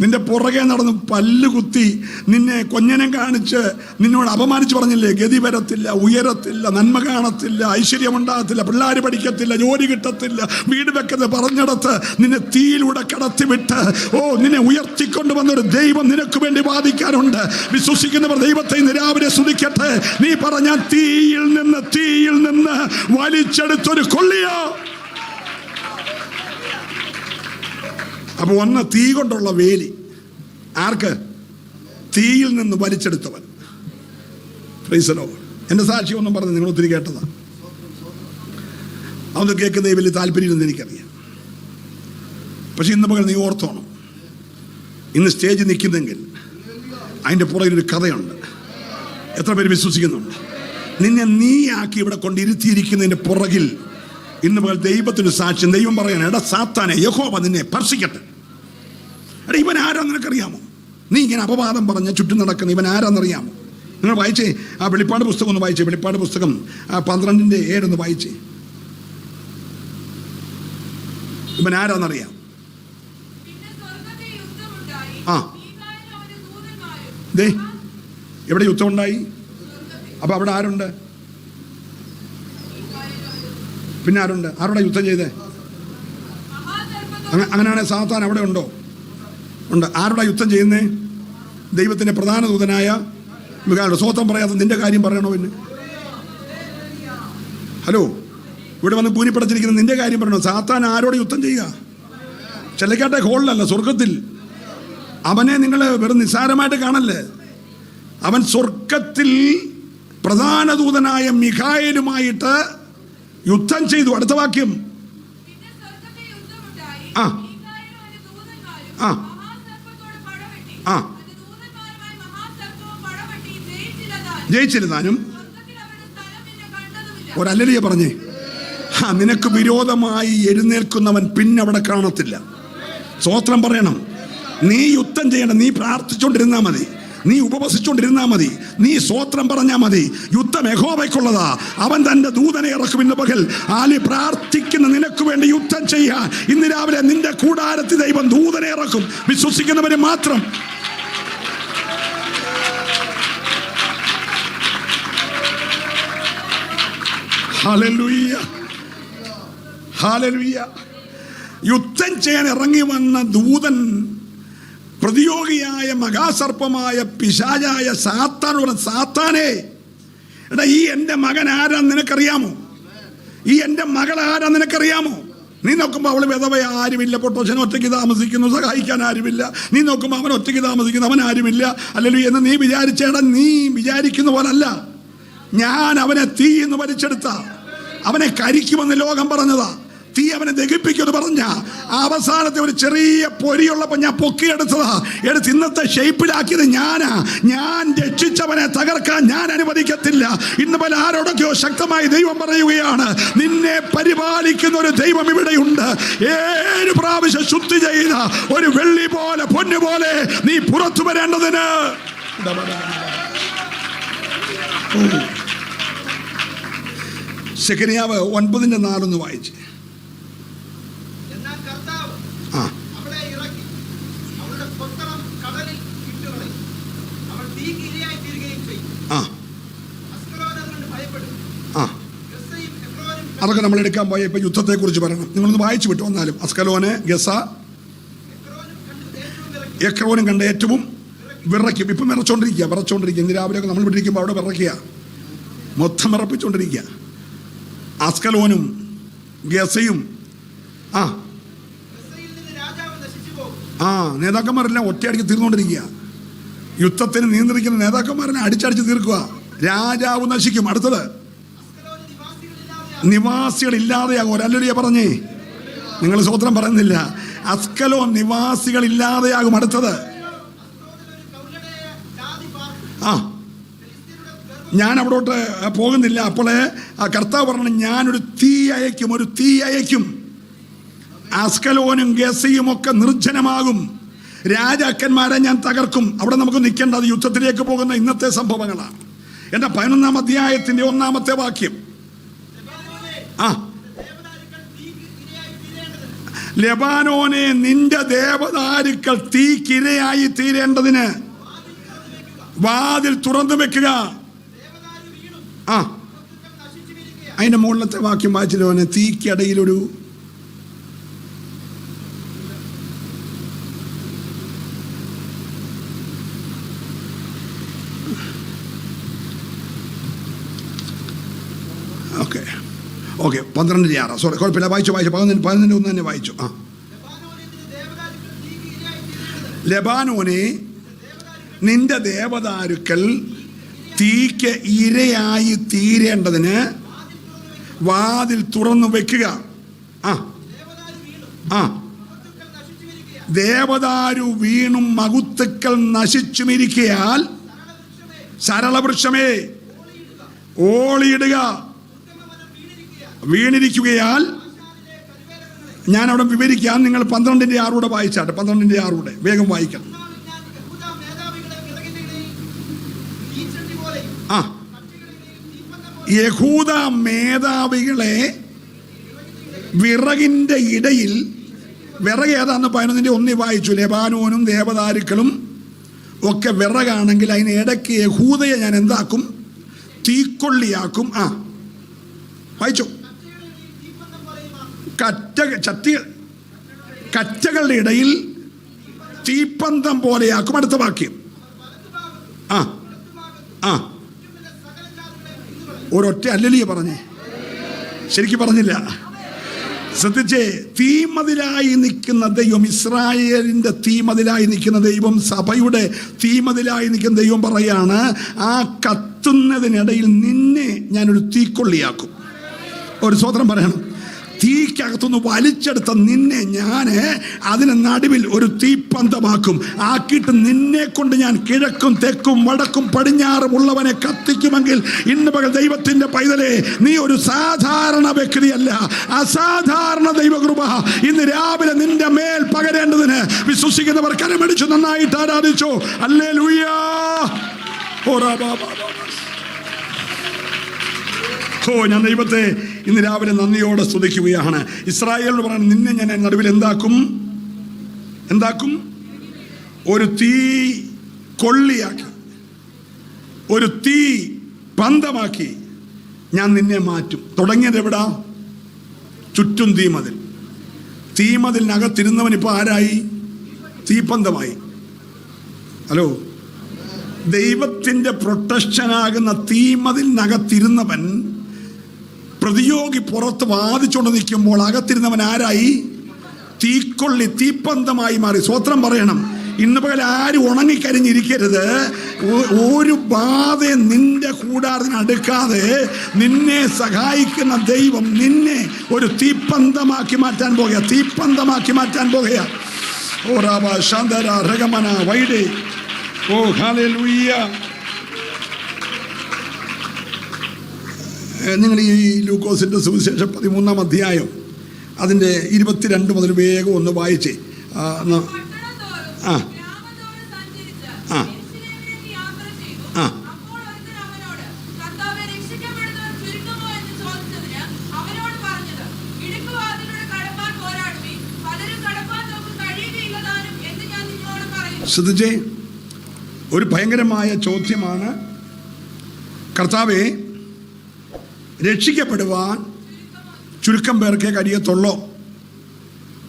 നിന്റെ പുറകെ നടന്ന് പല്ലുകുത്തി നിന്നെ കൊഞ്ഞനം കാണിച്ച് നിന്നോട് അപമാനിച്ച് പറഞ്ഞില്ലേ, ഗതി വരത്തില്ല, ഉയരത്തില്ല, നന്മ കാണത്തില്ല, ഐശ്വര്യമുണ്ടാകത്തില്ല, പിള്ളേർ പഠിക്കത്തില്ല, ജോലി കിട്ടത്തില്ല, വീട് വെക്കത്ത് പറഞ്ഞിടത്ത് നിന്നെ തീയിലൂടെ കടത്തിവിട്ട് നിന്നെ ഉയർത്തിക്കൊണ്ട് വന്നൊരു ദൈവം നിനക്ക് വേണ്ടി വാദിക്കാനുണ്ട്. വിശ്വസിക്കുന്നവർ ദൈവത്തെ ഇന്ന് രാവിലെ സ്തുതിക്കട്ടെ. നീ പറഞ്ഞ തീയിൽ നിന്ന് വലിച്ചെടുത്തൊരു കൊള്ളിയോ. അപ്പൊ ഒന്ന് തീ കൊണ്ടുള്ള വേലി, ആർക്ക്? തീയിൽ നിന്ന് വലിച്ചെടുത്തവൻ. എന്റെ സാക്ഷ്യം ഒന്നും പറഞ്ഞ് നിങ്ങൾ ഒത്തിരി കേട്ടതാ. അതൊന്നും കേൾക്കുന്ന വലിയ താല്പര്യമില്ലെന്ന് എനിക്കറിയാം. പക്ഷെ ഇന്ന് പകൽ നീ ഓർത്തോണം, ഇന്ന് സ്റ്റേജിൽ നിൽക്കുന്നെങ്കിൽ അതിൻ്റെ പുറകിലൊരു കഥയുണ്ട്. എത്ര പേര് വിശ്വസിക്കുന്നുണ്ട്? നിന്നെ നീയാക്കി ഇവിടെ കൊണ്ടിരുത്തിയിരിക്കുന്നതിൻ്റെ പുറകിൽ ഇന്ന് പകൽ ദൈവത്തിന് സാക്ഷ്യം. ദൈവം പറയണം, എടാ സാത്താനെ, യഹോവ നിന്നെ ഭർഷിക്കട്ടെ. എടാ ഇവൻ ആരാന്ന് നിനക്കറിയാമോ? നീ ഇങ്ങനെ അപവാദം പറഞ്ഞ ചുറ്റും നടക്കുന്ന ഇവൻ ആരാന്നറിയാമോ? നിങ്ങൾ വായിച്ചേ ആ വെളിപ്പാട് പുസ്തകം ഒന്ന് വായിച്ചേ. വെളിപ്പാട് പുസ്തകം 12:7 ഒന്ന് വായിച്ചേ. ഇവൻ ആരാന്നറിയാം? ആ ദേ എവിടെ യുദ്ധം ഉണ്ടായി? അപ്പൊ അവിടെ ആരുണ്ട്? പിന്നെ ആരുണ്ട്? ആരോടാ യുദ്ധം ചെയ്തേ? അങ്ങനെയാണെങ്കിൽ സാത്താൻ അവിടെ ഉണ്ടോ? ഉണ്ട്. ആരോടാ യുദ്ധം ചെയ്യുന്നേ? ദൈവത്തിന്റെ പ്രധാന ദൂതനായ മിഖായേൽ. സ്വതം പറയാതെ നിന്റെ കാര്യം പറയണോ? പിന്നെ ഹലോ, ഇവിടെ വന്ന് പൂനിപ്പടച്ചിരിക്കുന്ന നിന്റെ കാര്യം പറയണോ? സാത്താൻ ആരോട് യുദ്ധം ചെയ്യുക? ചെല്ലക്കാട്ടെ ഹോളിലല്ല, സ്വർഗത്തിൽ. അവനെ നിങ്ങൾ വെറും നിസ്സാരമായിട്ട് കാണല്ലേ. അവൻ സ്വർഗത്തിൽ പ്രധാന ദൂതനായ മിഖായേലുമായിട്ട് യുദ്ധം ചെയ്തു. അടുത്ത വാക്യം. ആ ആ ആ ജയിച്ചിരുന്നാലും ഒരല്ലിയ പറഞ്ഞേ, നിനക്ക് വിരോധമായി എഴുന്നേൽക്കുന്നവൻ പിന്നെ അവിടെ കാണത്തില്ല. സ്തോത്രം പറയണം. നീ യുദ്ധം ചെയ്യണം. നീ പ്രാർത്ഥിച്ചുകൊണ്ടിരുന്നാൽ മതി, നീ ഉപവസിച്ചുകൊണ്ടിരുന്നാ മതി, നീ സ്തോത്രം പറഞ്ഞാൽ മതി. യുദ്ധം യഹോവയ്ക്കുള്ളതാ. അവൻ തന്റെ ദൂതനെ ഇറക്കും. ഇന്ന് പകൽ ആലി പ്രാർത്ഥിക്കുന്ന നിനക്ക് വേണ്ടി യുദ്ധം ചെയ്യാൻ ഇന്ന് രാവിലെ നിന്റെ കൂടാരത്തിൽ ദൈവം ദൂതനെ ഇറക്കും. വിശ്വസിക്കുന്നവര് മാത്രം. Hallelujah, hallelujah. യുദ്ധം ചെയ്യാൻ ഇറങ്ങി വന്ന ദൂതൻ പ്രതിയോഗിയായ മഹാസർപ്പമായ പിശാചായ സാത്താനോട്, സാത്താനെ, എടാ ഈ എൻ്റെ മകൻ ആരാന്ന് നിനക്കറിയാമോ? ഈ എൻ്റെ മകൾ ആരാന്ന് നിനക്കറിയാമോ? നീ നോക്കുമ്പോൾ അവൾ വിധവ, ആരുമില്ല, പൊട്ടോശൻ ഒറ്റയ്ക്ക് താമസിക്കുന്നു, സഹായിക്കാൻ ആരുമില്ല. നീ നോക്കുമ്പോൾ അവൻ ഒറ്റയ്ക്ക് താമസിക്കുന്നു, അവൻ ആരുമില്ല. അല്ലല്ലോ എന്ന് നീ വിചാരിച്ചേടാ, നീ വിചാരിക്കുന്ന പോലല്ല. ഞാൻ അവനെ തീ എന്ന് വലിച്ചെടുത്ത, അവനെ കരിക്കുമെന്ന് ലോകം പറഞ്ഞതാ. തീ അവനെ ദഹിപ്പിക്കുമെന്ന് പറഞ്ഞ അവസാനത്തെ ഒരു ചെറിയ പൊരിയുള്ളപ്പോ ഞാൻ പൊക്കിയെടുത്തതാ. എടുത്ത് ഇന്നത്തെ ഷേപ്പിലാക്കിയത് ഞാനാ. ഞാൻ രക്ഷിച്ചവനെ തകർക്കാൻ ഞാൻ അനുവദിക്കത്തില്ല. ഇന്ന് പല ആരോടൊക്കെയോ ശക്തമായി ദൈവം പറയുകയാണ്, നിന്നെ പരിപാലിക്കുന്ന ഒരു ദൈവം ഇവിടെയുണ്ട്. 7 പ്രാവശ്യം ശുദ്ധി ചെയ്ത ഒരു വെള്ളി പോലെ, പൊന്നു പോലെ നീ പുറത്തു വരേണ്ടതിന്. സെഖര്യാവ് 9:4 വായിച്ച്. അതൊക്കെ നമ്മൾ എടുക്കാൻ പോയ ഇപ്പൊ യുദ്ധത്തെ കുറിച്ച് പറയണം. നിങ്ങളൊന്ന് വായിച്ചു വിട്ടു വന്നാലും. അസ്കലോന്, ഗസ, എക്രോനും കണ്ട ഏറ്റവും വിറയ്ക്കും. ഇപ്പം വിറച്ചോണ്ടിരിക്കുക. ഇന്ന് രാവിലെയൊക്കെ നമ്മൾ വിട്ടിരിക്കുമ്പോൾ അവിടെ വിറയ്ക്കുക, മൊത്തം വിറപ്പിച്ചോണ്ടിരിക്കുക. അസ്കലോനും ഗസയും നേതാക്കന്മാരെല്ലാം ഒറ്റയടിക്ക് തീർന്നുകൊണ്ടിരിക്കുക. യുദ്ധത്തിന് നിയന്ത്രിക്കുന്ന നേതാക്കന്മാരെല്ലാം അടിച്ചടിച്ച് തീർക്കുക. രാജാവ് നശിക്കും. അടുത്തത് നിവാസികൾ ഇല്ലാതെയാകും. ഒരല്ലേലൂയ പറഞ്ഞേ. നിങ്ങൾ സ്വത്രം പറയുന്നില്ല. അസ്കലോൻ നിവാസികൾ ഇല്ലാതെയാകും. അടുത്തത് ഞാൻ അവിടോട്ട് പോകുന്നില്ല. അപ്പോൾ ആ കർത്താവ് പറഞ്ഞു, ഞാനൊരു തീ അയക്കും, ഒരു തീ അയക്കും. അസ്കലോനും ഗസയും ഒക്കെ നിർജ്ജനമാകും. രാജാക്കന്മാരെ ഞാൻ തകർക്കും. അവിടെ നമുക്ക് നിൽക്കേണ്ടത് യുദ്ധത്തിലേക്ക് പോകുന്ന ഇന്നത്തെ സംഭവങ്ങളാണ്. എൻ്റെ 11-ാം അധ്യായത്തിൻ്റെ 1-ാമത്തെ വാക്യം. ലെബാനോനെ, നിന്റെ ദേവദാരുക്കൾ തീക്കിരയായി തീരേണ്ടതിന് വാതിൽ തുറന്നു വെക്കുക. അതിന്റെ മുകളിലത്തെ വാക്യം വായിച്ചില്ലോനെ. തീക്കിടയിലൊരു ഓക്കെ 12:6. സോറി, കുഴപ്പമില്ല, വായിച്ചു 11:1 തന്നെ വായിച്ചു. ലെബാനോനെ, നിന്റെ ദേവദാരുക്കൾ തീക്ക് ഇരയായി തീരേണ്ടതിന് വാതിൽ തുറന്നു വെക്കുക. ദേവദാരു വീണും മകുത്തുക്കൾ നശിച്ചുമിരിക്കയാൽ സരളവൃക്ഷമേ ഓളിയിടുക. വീണിരിക്കുകയാൽ ഞാൻ അവിടെ വിവരിക്കാം. നിങ്ങൾ 12:6 വായിച്ചാട്ടെ. 12:6 വേഗം വായിക്കണം. യഹൂദ മേധാവികളെ വിറകിൻ്റെ ഇടയിൽ, വിറക് ഏതാന്ന് 11:1 വായിച്ചു. ലെബാനോനും ദേവദാരുക്കളും ഒക്കെ വിറകാണെങ്കിൽ അതിന് ഇടയ്ക്ക് യഹൂദയെ ഞാൻ എന്താക്കും? തീക്കൊള്ളിയാക്കും. വായിച്ചു. കറ്റകളുടെ ഇടയിൽ തീപ്പന്തം പോലെയാക്കും. അടുത്ത വാക്യം. ഒരൊറ്റ അല്ലലിയ പറഞ്ഞേ, ശരിക്കും പറഞ്ഞില്ല. ശ്രദ്ധിച്ചേ. തീമതിലായി നിൽക്കുന്ന ദൈവം, ഇസ്രായേലിൻ്റെ തീമതിലായി നിൽക്കുന്ന ദൈവം, സഭയുടെ തീമതിലായി നിൽക്കുന്ന ദൈവം പറയാണ്, ആ കത്തുന്നതിനിടയിൽ നിന്നെ ഞാനൊരു തീക്കൊള്ളിയാക്കും. ഒരു സ്വതന്ത്രം പറയണം. തീക്കകത്തുനിന്ന് വലിച്ചെടുത്ത നിന്നെ ഞാൻ അതിന് നടുവിൽ ഒരു തീപ്പന്തമാക്കും. ആക്കിയിട്ട് നിന്നെ കൊണ്ട് ഞാൻ കിഴക്കും തെക്കും വടക്കും പടിഞ്ഞാറും ഉള്ളവനെ കത്തിക്കുമെങ്കിൽ ഇന്ന് പകൽ ദൈവത്തിൻ്റെ പൈതലേ, നീ ഒരു സാധാരണ വ്യക്തിയല്ല. അസാധാരണ ദൈവകൃപ ഇന്ന് രാവിലെ നിന്റെ മേൽ പകരേണ്ടതിന് വിശ്വസിക്കുന്നവർ കരമടിച്ചു നന്നായിട്ട് ആരാധിച്ചു. ഹല്ലേലൂയ. ഞാൻ ദൈവത്തെ ഇന്ന് രാവിലെ നന്ദിയോടെ സ്തുതിക്കുകയാണ്. ഇസ്രായേലിനോട് പറയുന്നത്, നിന്നെ ഞാൻ നടുവിൽ എന്താക്കും? ഒരു തീ കൊള്ളിയാക്കി, ഒരു തീ പന്തമാക്കി ഞാൻ നിന്നെ മാറ്റും. തുടങ്ങിയത് എവിടാ? ചുറ്റും തീമതിൽ. തീമതിലിനകത്തിരുന്നവൻ ഇപ്പോൾ ആരായി? തീപ്പന്തമായി. ഹലോ, ദൈവത്തിൻ്റെ പ്രൊട്ടക്ഷനാകുന്ന തീമതിലിനകത്തിരുന്നവൻ പ്രതിയോഗി പുറത്ത് വാദിച്ചുകൊണ്ട് നിൽക്കുമ്പോൾ അകത്തിരുന്നവൻ ആരായി? തീക്കൊള്ളി, തീപ്പന്തമായി മാറി. സ്വത്രം പറയണം. ഇന്ന് പകൽ ആരും ഉണങ്ങിക്കരിഞ്ഞിരിക്കരുത്. ഒരു ബാധ നിന്റെ കൂടാരത്തിന് അടുക്കാതെ നിന്നെ സഹായിക്കുന്ന ദൈവം നിന്നെ ഒരു തീപ്പന്തമാക്കി മാറ്റാൻ പോകുക. തീപ്പന്തമാക്കി മാറ്റാൻ പോകുക. ഓ രാബ ശാന്തര രഗമന വൈഡേ. ഓ ഹല്ലേലൂയ. നിങ്ങൾ ഈ ലൂക്കോസിൻ്റെ സുവിശേഷം 13-ാം അധ്യായം അതിൻ്റെ 22 മുതൽ വേഗം ഒന്ന് വായിച്ചേ. ശ്രദ്ധിച്ചേ, ഒരു ഭയങ്കരമായ ചോദ്യമാണ്. കർത്താവേ, രക്ഷിക്കപ്പെടുവാൻ ചുരുക്കം പേർക്കേ കഴിയത്തുള്ളൂ.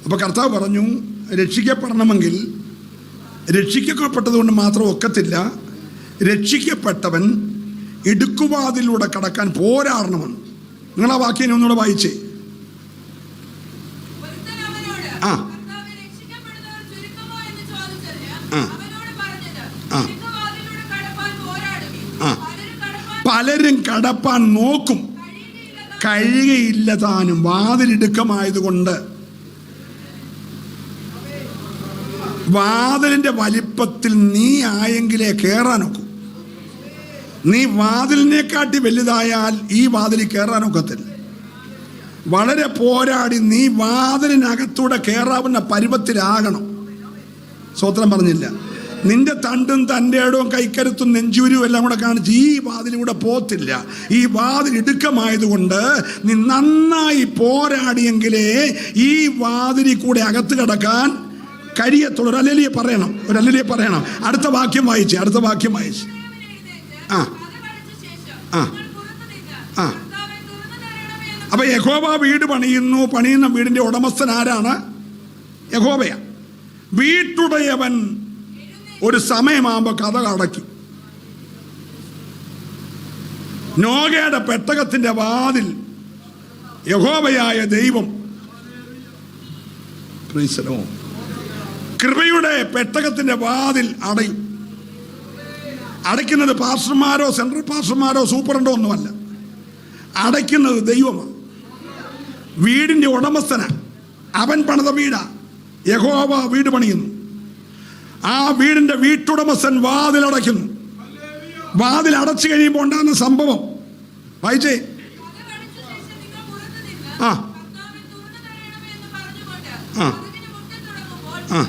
അപ്പോൾ കർത്താവ് പറഞ്ഞു, രക്ഷിക്കപ്പെടണമെങ്കിൽ രക്ഷിക്കപ്പെട്ടതുകൊണ്ട് മാത്രം ഒക്കത്തില്ല. രക്ഷിക്കപ്പെട്ടവൻ ഇടുക്കുവാതിലൂടെ കടക്കാൻ പോരാടണമെന്ന്. നിങ്ങൾ ആ വാക്യം ഒന്നുകൂടെ വായിച്ചേ. കടപ്പാൻ നോക്കും, കഴിയുകയില്ല താനും. വാതിലിടുക്കമായതുകൊണ്ട് വാതിലിന്റെ വലിപ്പത്തിൽ നീ ആയെങ്കിലേ കയറാനൊക്കും. നീ വാതിലിനെക്കാട്ടി വലുതായാൽ ഈ വാതിലിൽ കയറാനൊക്കത്തില്ല. വളരെ പോരാടി നീ വാതിലിനകത്തൂടെ കയറാവുന്ന പരുവത്തിലാകണം. സ്വത്രം പറഞ്ഞില്ല. നിന്റെ തണ്ടും തൻ്റെ ഇടവും കൈക്കരുത്തും നെഞ്ചൂരും എല്ലാം കൂടെ കാണിച്ച് ഈ വാതിലൂടെ പോത്തില്ല. ഈ വാതിൽ ഇടുക്കമായതുകൊണ്ട് നീ നന്നായി പോരാടിയെങ്കിലേ ഈ വാതിലിൽ കൂടെ അകത്ത് കിടക്കാൻ കഴിയത്തുള്ളൂ. ഒരു അല്ലെലിയെ പറയണം, ഒരു അല്ലെലിയെ പറയണം. അടുത്ത വാക്യം വായിച്ചേ, അടുത്ത വാക്യം വായിച്ച്. ആ ആ ആ അപ്പൊ യഹോവ വീട് പണിയുന്നു. പണിയുന്ന വീടിന്റെ ഉടമസ്ഥൻ ആരാണ്? യഹോവയാ. വീട്ടുടയവൻ ഒരു സമയമാകുമ്പോൾ കഥ അടയ്ക്കും. നോഗയുടെ പെട്ടകത്തിന്റെ വാതിൽ യഹോവയായ ദൈവം, കൃപയുടെ പെട്ടകത്തിന്റെ വാതിൽ അടയും. അടയ്ക്കുന്നത് പാസ്റ്റർമാരോ സെൻട്രൽ പാസ്റ്റർമാരോ സൂപ്രണ്ടോ ഒന്നുമല്ല, അടയ്ക്കുന്നത് ദൈവമാണ്. വീടിന്റെ ഉടമസ്ഥന, അവൻ പണിത വീടാ. യഹോവ വീട് പണിയുന്നു. ആ വീടിന്റെ വീട്ടുടമസ്ഥൻ വാതിൽ അടയ്ക്കുന്നു. വാതിൽ അടച്ചു കഴിയുമ്പോൾ ഉണ്ടാകുന്ന സംഭവം വായിച്ചേ. ആ ആ ആ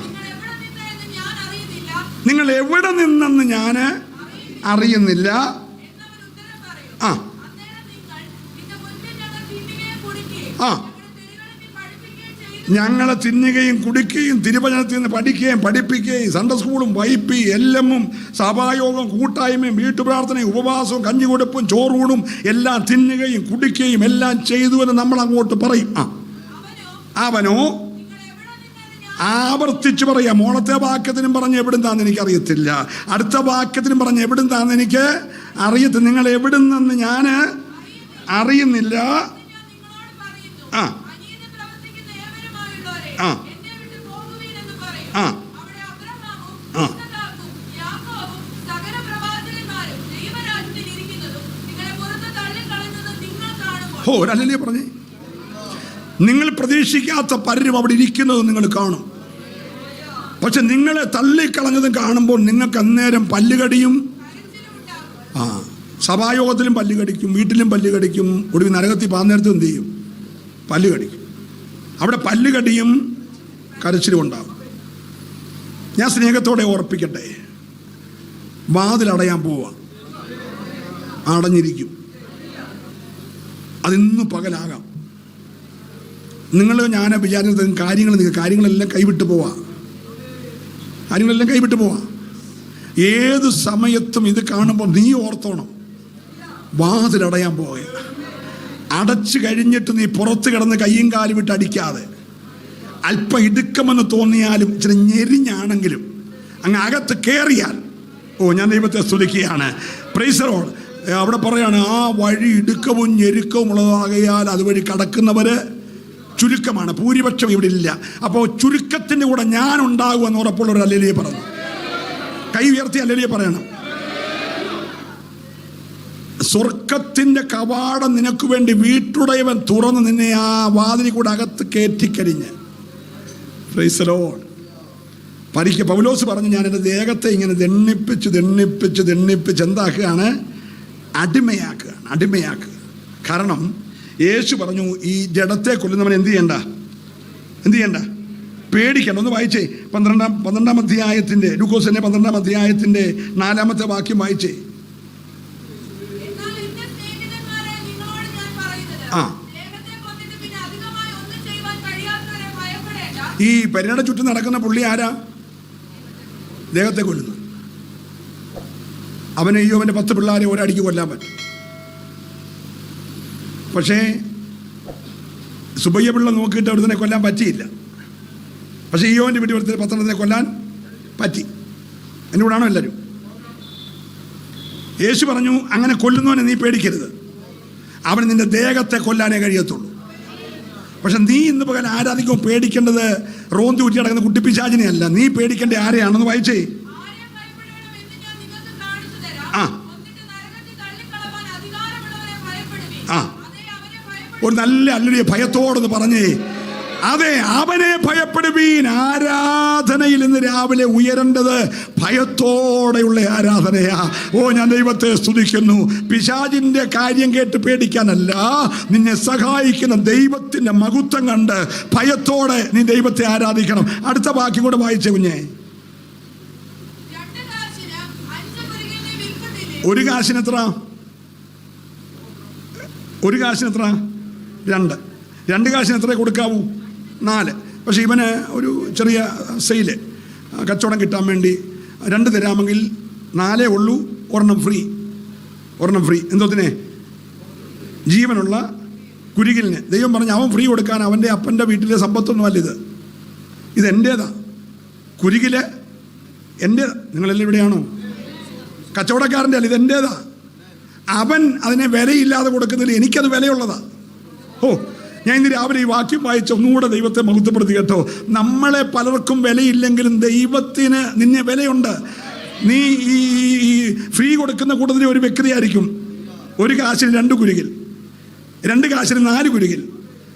നിങ്ങൾ എവിടെ നിന്നെന്ന് ഞാൻ അറിയുന്നില്ല. ആ ആ ഞങ്ങളെ തിന്നുകയും കുടിക്കുകയും തിരുവചനത്തിൽ നിന്ന് പഠിക്കുകയും പഠിപ്പിക്കുകയും സൺഡേ സ്കൂളും വൈപ്പി എല്ലമ്മും സഭായോഗം കൂട്ടായ്മയും വീട്ടുപ്രാർത്ഥനയും ഉപവാസവും കഞ്ഞികൊടുപ്പും ചോറൂണും എല്ലാം തിന്നുകയും കുടിക്കുകയും എല്ലാം ചെയ്തു എന്ന് നമ്മൾ അങ്ങോട്ട് പറയും. ആ അവനോ ആവർത്തിച്ച് പറയാം. മോളത്തെ വാക്യത്തിനും പറഞ്ഞ് എവിടുന്നാന്ന് എനിക്കറിയത്തില്ല, അടുത്ത വാക്യത്തിനും പറഞ്ഞ് എവിടുന്നാന്ന് എനിക്ക് അറിയത്തില്ല. നിങ്ങൾ എവിടുന്നെന്ന് ഞാൻ അറിയുന്നില്ല. ആ ആ ആ ആ ഓ ഒരല്ലേ പറഞ്ഞേ. നിങ്ങൾ പ്രതീക്ഷിക്കാത്ത പലരും അവിടെ ഇരിക്കുന്നത് നിങ്ങൾ കാണും. പക്ഷെ നിങ്ങളെ തള്ളിക്കളഞ്ഞതും കാണുമ്പോൾ നിങ്ങൾക്ക് അന്നേരം പല്ലുകടിയും. ആ സഭായോഗത്തിലും പല്ലുകടിക്കും, വീട്ടിലും പല്ലുകടിക്കും, ഒടുവിൽ നരകത്തിൽ പാന്നേരത്തും എന്ത് ചെയ്യും? പല്ലുകടിക്കും. അവിടെ പല്ലുകടിയും കരച്ചിലും ഉണ്ടാകും. ഞാൻ സ്നേഹത്തോടെ ഓർപ്പിക്കട്ടെ, വാതിലടയാൻ പോവാ, അടഞ്ഞിരിക്കും. അതിന്ന് പകലാകാം. നിങ്ങൾ ഞാൻ വിചാരിച്ചത് കാര്യങ്ങളെല്ലാം കൈവിട്ട് പോവാ, കാര്യങ്ങളെല്ലാം കൈവിട്ട് പോവാ. ഏത് സമയത്തും ഇത് കാണുമ്പോൾ നീ ഓർത്തോണം, വാതിലടയാൻ പോവുക. അടച്ചു കഴിഞ്ഞിട്ട് നീ പുറത്ത് കിടന്ന് കയ്യും കാലും വിട്ട് അടിക്കാതെ, അല്പം ഇടുക്കമെന്ന് തോന്നിയാലും ഇച്ചിരി ഞെരിഞ്ഞാണെങ്കിലും അങ്ങ് അകത്ത് കയറിയാൽ, ഓ ഞാൻ ദൈവത്തെ സ്തുതിക്കുകയാണ്. Price the Lord. അവിടെ പറയാണ്, ആ വഴി ഇടുക്കവും ഞെരുക്കവും ഉള്ളതാകയാൽ അതുവഴി കടക്കുന്നവര് ചുരുക്കമാണ്, ഭൂരിപക്ഷം ഇവിടെ ഇല്ല. അപ്പോൾ ചുരുക്കത്തിൻ്റെ കൂടെ ഞാൻ ഉണ്ടാകുമെന്ന് ഉറപ്പുള്ളവർ അല്ലേലിയെ പറഞ്ഞു. കൈ ഉയർത്തി അല്ലേലിയെ പറയണം. സ്വർഗത്തിൻ്റെ കവാടം നിനക്ക് വേണ്ടി വീട്ടുടയവൻ തുറന്ന് നിന്നെ ആ വാതിലിൽ കൂടെ അകത്ത് കയറ്റിക്കഴിഞ്ഞ്. Praise the lord. പൗലോസ് പറഞ്ഞു, ഞാൻ എൻ്റെ ദേഹത്തെ ഇങ്ങനെ ദണ്ണിപ്പിച്ച് എന്താക്കുകയാണ്? അടിമയാക്കുക. കാരണം യേശു പറഞ്ഞു, ഈ ജഡത്തെ കൊല്ലുന്നവൻ എന്ത് ചെയ്യണ്ട? പേടിക്കണ്ട. ഒന്ന് വായിച്ചേ, 12-ാം അധ്യായത്തിൻ്റെ, ലൂക്കോസിന്റെ 12-ാം അധ്യായത്തിൻ്റെ 4-ാമത്തെ വാക്യം വായിച്ചേ. ആ ഈ പരിണയുടെ ചുറ്റും നടക്കുന്ന പുള്ളി ആരാ? ദേഹത്തെ കൊല്ലുന്നു. അവനെ അവൻ്റെ 10 പിള്ളേരെ ഒരടിക്ക് കൊല്ലാൻ പറ്റും. പക്ഷേ സുബയ്യ പിള്ള നോക്കിയിട്ട് ഒരുത്തനെ കൊല്ലാൻ പറ്റിയില്ല. പക്ഷേ ഈയോൻ്റെ വീട്ടിൽ ഒരുത്തനെ 10 കൊല്ലാൻ പറ്റി. എൻ്റെ കൂടാണോ എല്ലാവരും? യേശു പറഞ്ഞു, അങ്ങനെ കൊല്ലുന്നവനെ നീ പേടിക്കരുത്, അവൻ നിന്റെ ദേഹത്തെ കൊല്ലാനേ കഴിയത്തുള്ളൂ. പക്ഷെ നീ ഇന്ന് പകൽ ആരാധിക്കും പേടിക്കേണ്ടത് റോന്തി ഊറ്റി നടക്കുന്ന കുട്ടിപ്പിശാചിനെയല്ല. നീ പേടിക്കേണ്ട ആരെയാണെന്ന് വായിച്ചേ. ആ ഒരു നല്ല അല്ലെ ഭയത്തോടെന്ന് പറഞ്ഞേ. അതെ, അവനെ ഭയപ്പെടുവീൻ. ആരാധനയിൽ ഇന്ന് രാവിലെ ഉയരേണ്ടത് ഭയത്തോടെയുള്ള ആരാധനയാ. ഞാൻ ദൈവത്തെ സ്തുതിക്കുന്നു. പിശാചിന്റെ കാര്യം കേട്ട് പേടിക്കാനല്ല, നിന്നെ സഹായിക്കുന്ന ദൈവത്തിന്റെ മഹത്വം കണ്ട് ഭയത്തോടെ നീ ദൈവത്തെ ആരാധിക്കണം. അടുത്ത വാക്യം കൂടെ വായിച്ചേ കുഞ്ഞേ. ഒരു കാശിനെത്ര? ഒരു കാശിനെത്ര? 2. 2 കാശിന് എത്ര കൊടുക്കാവൂ? 4. പക്ഷേ ഇവന് ഒരു ചെറിയ സെയില് കച്ചവടം കിട്ടാൻ വേണ്ടി 2 തരാമെങ്കിൽ 4 ഉള്ളൂ, 1 ഫ്രീ. 1 ഫ്രീ. എന്തോത്തിനെ? ജീവനുള്ള കുരുകിലിന്. ദൈവം പറഞ്ഞ് അവൻ ഫ്രീ കൊടുക്കാൻ അവൻ്റെ അപ്പൻ്റെ വീട്ടിലെ സമ്പത്തൊന്നുമല്ല ഇത് എൻ്റേതാ. കുരുകില് എൻ്റേതാ. നിങ്ങളെല്ലാം ഇവിടെയാണോ? കച്ചവടക്കാരൻ്റെ അല്ല, ഇതെൻ്റേതാ. അവൻ അതിനെ വിലയില്ലാതെ കൊടുക്കുന്നതിൽ എനിക്കത് വിലയുള്ളതാ. ഞാൻ ഇന്ന് രാവിലെ ഈ വാക്യം വായിച്ച ഒന്നുകൂടെ ദൈവത്തെ മഹത്വപ്പെടുത്തി കേട്ടോ. നമ്മളെ പലർക്കും വിലയില്ലെങ്കിലും ദൈവത്തിന് നിന്നെ വിലയുണ്ട്. നീ ഈ ഫ്രീ കൊടുക്കുന്ന കൂട്ടത്തിൽ ഒരു വ്യക്തിയായിരിക്കും. 1 കാശിന് 2 കുരുകിൽ, 2 കാശിന് 4 കുരുകിൽ.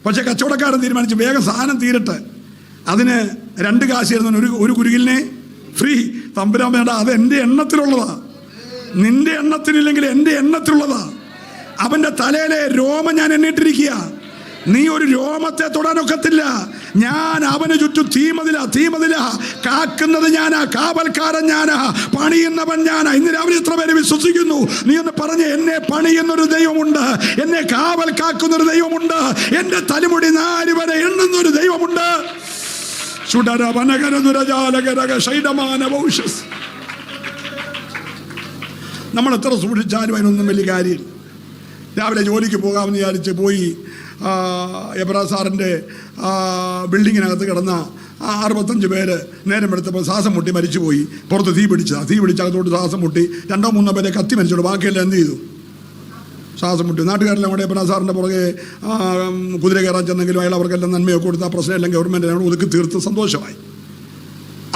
പക്ഷെ കച്ചവടക്കാരൻ തീരുമാനിച്ചു വേഗം സാധനം തീരട്ടെ, അതിന് 2 കാശിരുന്ന ഒരു കുരുകിലിനെ ഫ്രീ. തമ്പുരാൻ വേണ്ട, അത് എൻ്റെ എണ്ണത്തിലുള്ളതാ. നിന്റെ എണ്ണത്തിലില്ലെങ്കിൽ എൻ്റെ എണ്ണത്തിലുള്ളതാ. അവൻ്റെ തലയിലെ രോമം ഞാൻ എണ്ണിട്ടിരിക്കുക. നീ ഒരു രോമത്തെ തൊടാനൊക്കത്തില്ല. ഞാൻ അവന് ചുറ്റും തീമതില കാക്കുന്നത് ഞാനാ, കാവൽക്കാരൻ ഞാനാ, പണിയുന്നവൻ ഞാനാ. ഇന്ന് രാവിലെ എത്ര പേര് വിശ്വസിക്കുന്നു? നീ ഒന്ന് പറഞ്ഞ്, എന്നെ പണിയുന്നൊരു ദൈവമുണ്ട്, എന്നെ കാവൽ കാക്കുന്നൊരു ദൈവമുണ്ട്, എൻ്റെ തലമുടി 4 വരെ എണ്ണുന്നൊരു ദൈവമുണ്ട്. നമ്മൾ എത്ര സൂക്ഷിച്ചാലും അതിനൊന്നും വലിയ കാര്യമില്ല. രാവിലെ ജോലിക്ക് പോകാമെന്ന് വിചാരിച്ച് പോയി എബ്രാഹിം സാറിൻ്റെ ബിൽഡിങ്ങിനകത്ത് കിടന്ന 65 പേര് നേരം എടുത്തപ്പോൾ ശ്വാസം മുട്ടി മരിച്ചുപോയി. പുറത്ത് തീ പിടിച്ച് അകത്തോട്ട് ശ്വാസം മുട്ടി 2-3 പേരെ കത്തി മരിച്ചോളൂ. ബാക്കിയെല്ലാം എന്ത് ചെയ്തു? ശ്വാസം മുട്ടി. നാട്ടുകാരെല്ലാം കൂടെ എബ്രാഹിം സാറിൻ്റെ പുറകെ കുതിര കയറാൻ ചെന്നെങ്കിലും അയാൾ അവർക്കെല്ലാം നന്മയൊക്കെ കൊടുത്ത് ആ പ്രശ്നം എല്ലാം ഗവൺമെൻറ് ഒതുക്കി തീർത്ത് സന്തോഷമായി.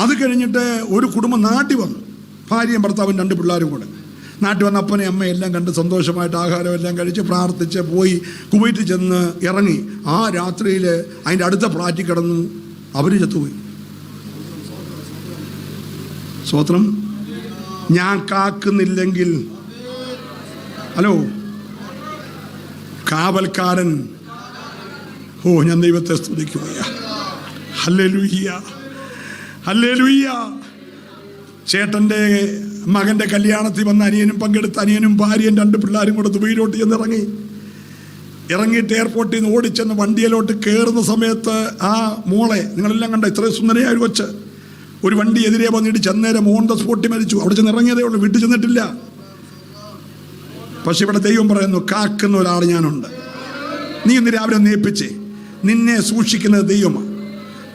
അത് കഴിഞ്ഞിട്ട് ഒരു കുടുംബം നാട്ടിൽ വന്നു. ഭാര്യയും ഭർത്താവും 2 പിള്ളേരും കൂടെ നാട്ടിൽ വന്ന അപ്പനെയും അമ്മയും എല്ലാം കണ്ട് സന്തോഷമായിട്ട് ആഹാരം എല്ലാം കഴിച്ച് പ്രാർത്ഥിച്ച് പോയി കുവൈറ്റിൽ ചെന്ന് ഇറങ്ങി. ആ രാത്രിയിൽ അതിൻ്റെ അടുത്ത ഫ്ലാറ്റിൽ കിടന്നു. അവർ ചത്തുപോയി. സ്വത്രം. ഞാൻ കാക്കുന്നില്ലെങ്കിൽ, ഹലോ, കാവൽക്കാരൻ. ഞാൻ ദൈവത്തെ സ്തുതിക്കുകയാ. Hallelujah, hallelujah. ചേട്ടൻ്റെ മകൻ്റെ കല്യാണത്തിൽ വന്ന അനിയനും പങ്കെടുത്ത അനിയനും ഭാര്യയും 2 പിള്ളേരും കൂടെ ദുബൈയിലോട്ട് ചെന്ന് ഇറങ്ങിയിട്ട് എയർപോർട്ടിൽ നിന്ന് ഓടിച്ചെന്ന് വണ്ടിയിലോട്ട് കയറുന്ന സമയത്ത് ആ മോളെ നിങ്ങളെല്ലാം കണ്ട, ഇത്രയും സുന്ദരയായ ഒരു കൊച്ച്, ഒരു വണ്ടി എതിരെ വന്നിട്ട് ചെന്നേരം ഓൺ ദ സ്പോട്ടിൽ മരിച്ചു. അവിടെ ചെന്ന് ഇറങ്ങിയതേ ഉള്ളൂ, വീട്ടിൽ ചെന്നിട്ടില്ല. പക്ഷെ ഇവിടെ ദൈവം പറയുന്നു, കാക്കുന്ന ഒരാൾ ഞാനുണ്ട്. നീ ഇന്ന് രാവിലെ നേപ്പിച്ചേ, നിന്നെ സൂക്ഷിക്കുന്നത് ദൈവമാണ്.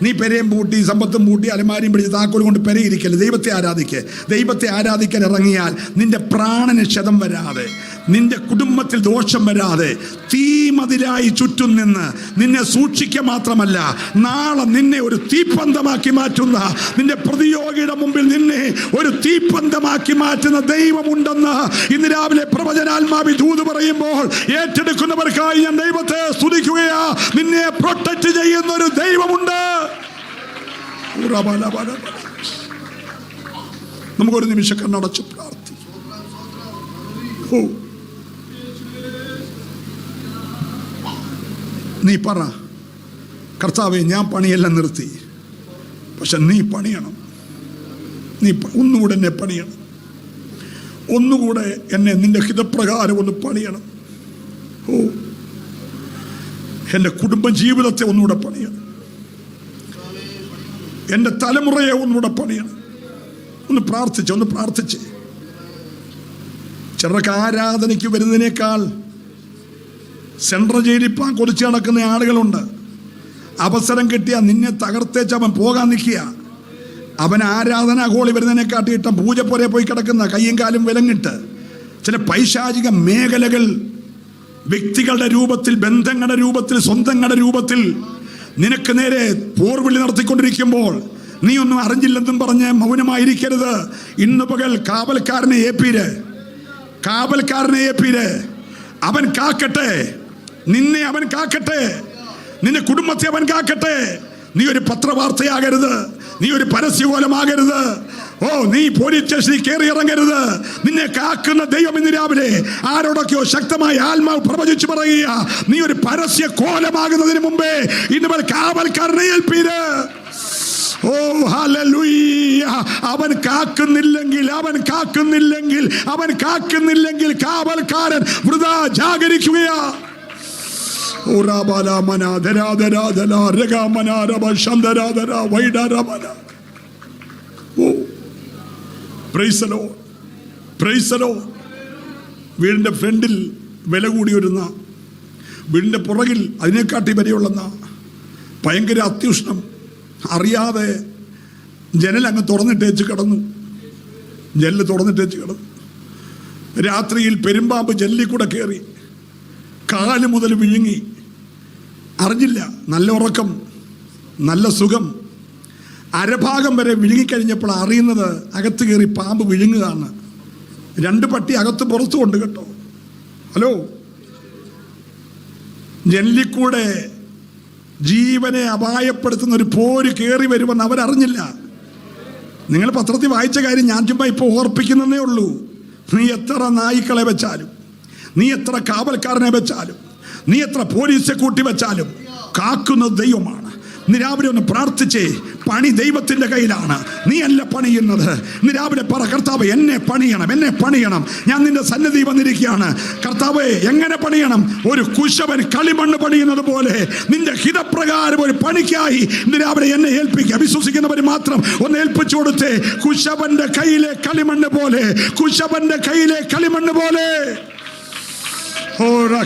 നീ പെരയും പൂട്ടി സമ്പത്തും പൂട്ടി അലമാരിയും പിടിച്ച് താക്കോൽ കൊണ്ട് പെരയിരിക്കല്ലേ. ദൈവത്തെ ആരാധിക്കുക. ദൈവത്തെ ആരാധിക്കാൻ ഇറങ്ങിയാൽ നിന്റെ പ്രാണന് ക്ഷതം വരാതെ, നിന്റെ കുടുംബത്തിൽ ദോഷം വരാതെ തീമതിലായി ചുറ്റും നിന്ന് നിന്നെ സൂക്ഷിക്കുക മാത്രമല്ല, നാളെ നിന്നെ ഒരു തീപ്പന്തമാക്കി മാറ്റുന്ന, നിന്റെ പ്രതിയോഗിയുടെ മുമ്പിൽ നിന്നെ ഒരു തീപ്പന്തമാക്കി മാറ്റുന്ന ദൈവമുണ്ടെന്ന് ഇന്ന് രാവിലെ പ്രവചനാത്മാവി ദൂത് പറയുമ്പോൾ ഏറ്റെടുക്കുന്നവർക്കായി ഞാൻ ദൈവത്തെ സ്തുതിക്കുകയാ. നിന്നെ പ്രൊട്ടക്ട് ചെയ്യുന്ന ഒരു ദൈവമുണ്ട്. നമുക്കൊരു നിമിഷം കണ്ണടച്ച് പ്രാർത്ഥിക്കും. നീ പറ, കർത്താവേ, ഞാൻ പണിയെല്ലാം നിർത്തി, പക്ഷെ നീ പണിയണം. നീ ഒന്നുകൂടെ എന്നെ പണിയണം. ഒന്നുകൂടെ എന്നെ നിന്റെ ഹിതപ്രകാരം ഒന്ന് പണിയണം. എൻ്റെ കുടുംബ ജീവിതത്തെ ഒന്നുകൂടെ പണിയണം. എൻ്റെ തലമുറയെ ഒന്നുകൂടെ പണിയണം. ഒന്ന് പ്രാർത്ഥിച്ച്. ചിലർക്ക് ആരാധനയ്ക്ക് വരുന്നതിനേക്കാൾ സെൻട്രൽ ജയിലിൽ കൊതിച്ച് നടക്കുന്ന ആളുകളുണ്ട്. അവസരം കിട്ടിയാൽ നിന്നെ തകർത്തേച്ച് അവൻ പോകാൻ നിൽക്കുക. അവൻ ആരാധനാ ഹോളി വരുന്നതിനെക്കാട്ടിയിട്ട് പൂജപ്പുരയെ പോയി കിടക്കുന്ന കയ്യും കാലും വിലങ്ങിട്ട് ചില പൈശാചിക മേഖലകൾ വ്യക്തികളുടെ രൂപത്തിൽ, ബന്ധങ്ങളുടെ രൂപത്തിൽ, സ്വന്തങ്ങളുടെ രൂപത്തിൽ നിനക്ക് നേരെ പോർവിളി നടത്തിക്കൊണ്ടിരിക്കുമ്പോൾ നീ ഒന്നും അറിഞ്ഞില്ലെന്നും പറഞ്ഞ് മൗനമായിരിക്കരുത്. ഇന്ന് പകൽ കാവൽക്കാരനെ ഏപ്പീര്. അവൻ കാക്കട്ടെ. നിന്നെ അവൻ കാക്കട്ടെ, നിന്റെ കുടുംബത്തെ അവൻ കാക്കട്ടെ. നീ ഒരു പത്രവാർത്തയാകരുത്, നീ ഒരു പരസ്യകോലമാകരുത്. ഓ, നീ പോലീസ് സ്റ്റേഷനിൽ കയറി ഇറങ്ങരുത്. നിന്നെ കാക്കുന്ന ദൈവം ഇന്ന് രാവിലെ ആരോടൊക്കെയോ ശക്തമായ ആത്മാവ് പ്രവചിച്ചു പറയുക, നീ ഒരു പരസ്യ കോലമാകുന്നതിന് മുമ്പേ ഇന്ന് കാവൽക്കാരനെ ഏൽപ്പീര്. ഓ ഹല്ലേലൂയ. അവൻ കാക്കുന്നില്ലെങ്കിൽ കാവൽക്കാരൻ വൃഥാ ജാഗരിക്കുകയാ. വീടിന്റെ ഫ്രണ്ടിൽ വില കൂടിയൊരുന്ന, വീടിന്റെ പുറകിൽ അതിനെക്കാട്ടി വിലയുള്ളെന്ന ഭയങ്കര അത്യുഷ്ണം. അറിയാതെ ജനലങ്ങ് തുറന്നിട്ടേച്ച് കിടന്നു. രാത്രിയിൽ പെരുമ്പാമ്പ് ജനലിൽ കൂടെ കയറി കാല് മുതൽ വിഴുങ്ങി. അറിഞ്ഞില്ല. നല്ല ഉറക്കം, നല്ല സുഖം. അരഭാഗം വരെ വിഴുങ്ങിക്കഴിഞ്ഞപ്പോൾ അറിയുന്നത് അകത്ത് കയറി പാമ്പ് വിഴുങ്ങുകയാണ്. 2 പട്ടി അകത്ത് പുറത്തു കൊണ്ട് കേട്ടോ. ഹലോ, ജനലിക്കൂടെ ജീവനെ അപായപ്പെടുത്തുന്ന ഒരു പോര് കയറി വരുമെന്ന് അവരറിഞ്ഞില്ല. നിങ്ങൾ പത്രത്തിൽ വായിച്ച കാര്യം ഞാൻ ചുമ്മാ ഇപ്പോൾ ഓർപ്പിക്കുന്നതേ ഉള്ളൂ. നീ എത്ര നായ്ക്കളെ വെച്ചാലും, നീ എത്ര കാവൽക്കാരനെ വെച്ചാലും, നീ എത്ര പോലീസെ കൂട്ടി വെച്ചാലും കാക്കുന്നത് ദൈവമാണ്. ഇന്ന് രാവിലെ ഒന്ന് പ്രാർത്ഥിച്ചേ. പണി ദൈവത്തിന്റെ കയ്യിലാണ്, നീ അല്ല പണിയുന്നത്. ഇന്ന് രാവിലെ പറ, കർത്താവേ എന്നെ പണിയണം. ഞാൻ നിന്റെ സന്നിധി വന്നിരിക്കുകയാണ്. കർത്താവേ, എങ്ങനെ പണിയണം? ഒരു കുശവൻ കളിമണ്ണ് പണിയുന്നത് പോലെ നിന്റെ ഹിതപ്രകാരം ഒരു പണിക്കായി ഇന്ന് രാവിലെ എന്നെ ഏൽപ്പിക്കുക. വിശ്വസിക്കുന്നവർ മാത്രം ഒന്ന് ഏൽപ്പിച്ചു കൊടുത്തേ. കുശവന്റെ കയ്യിലെ കളിമണ്ണ് പോലെ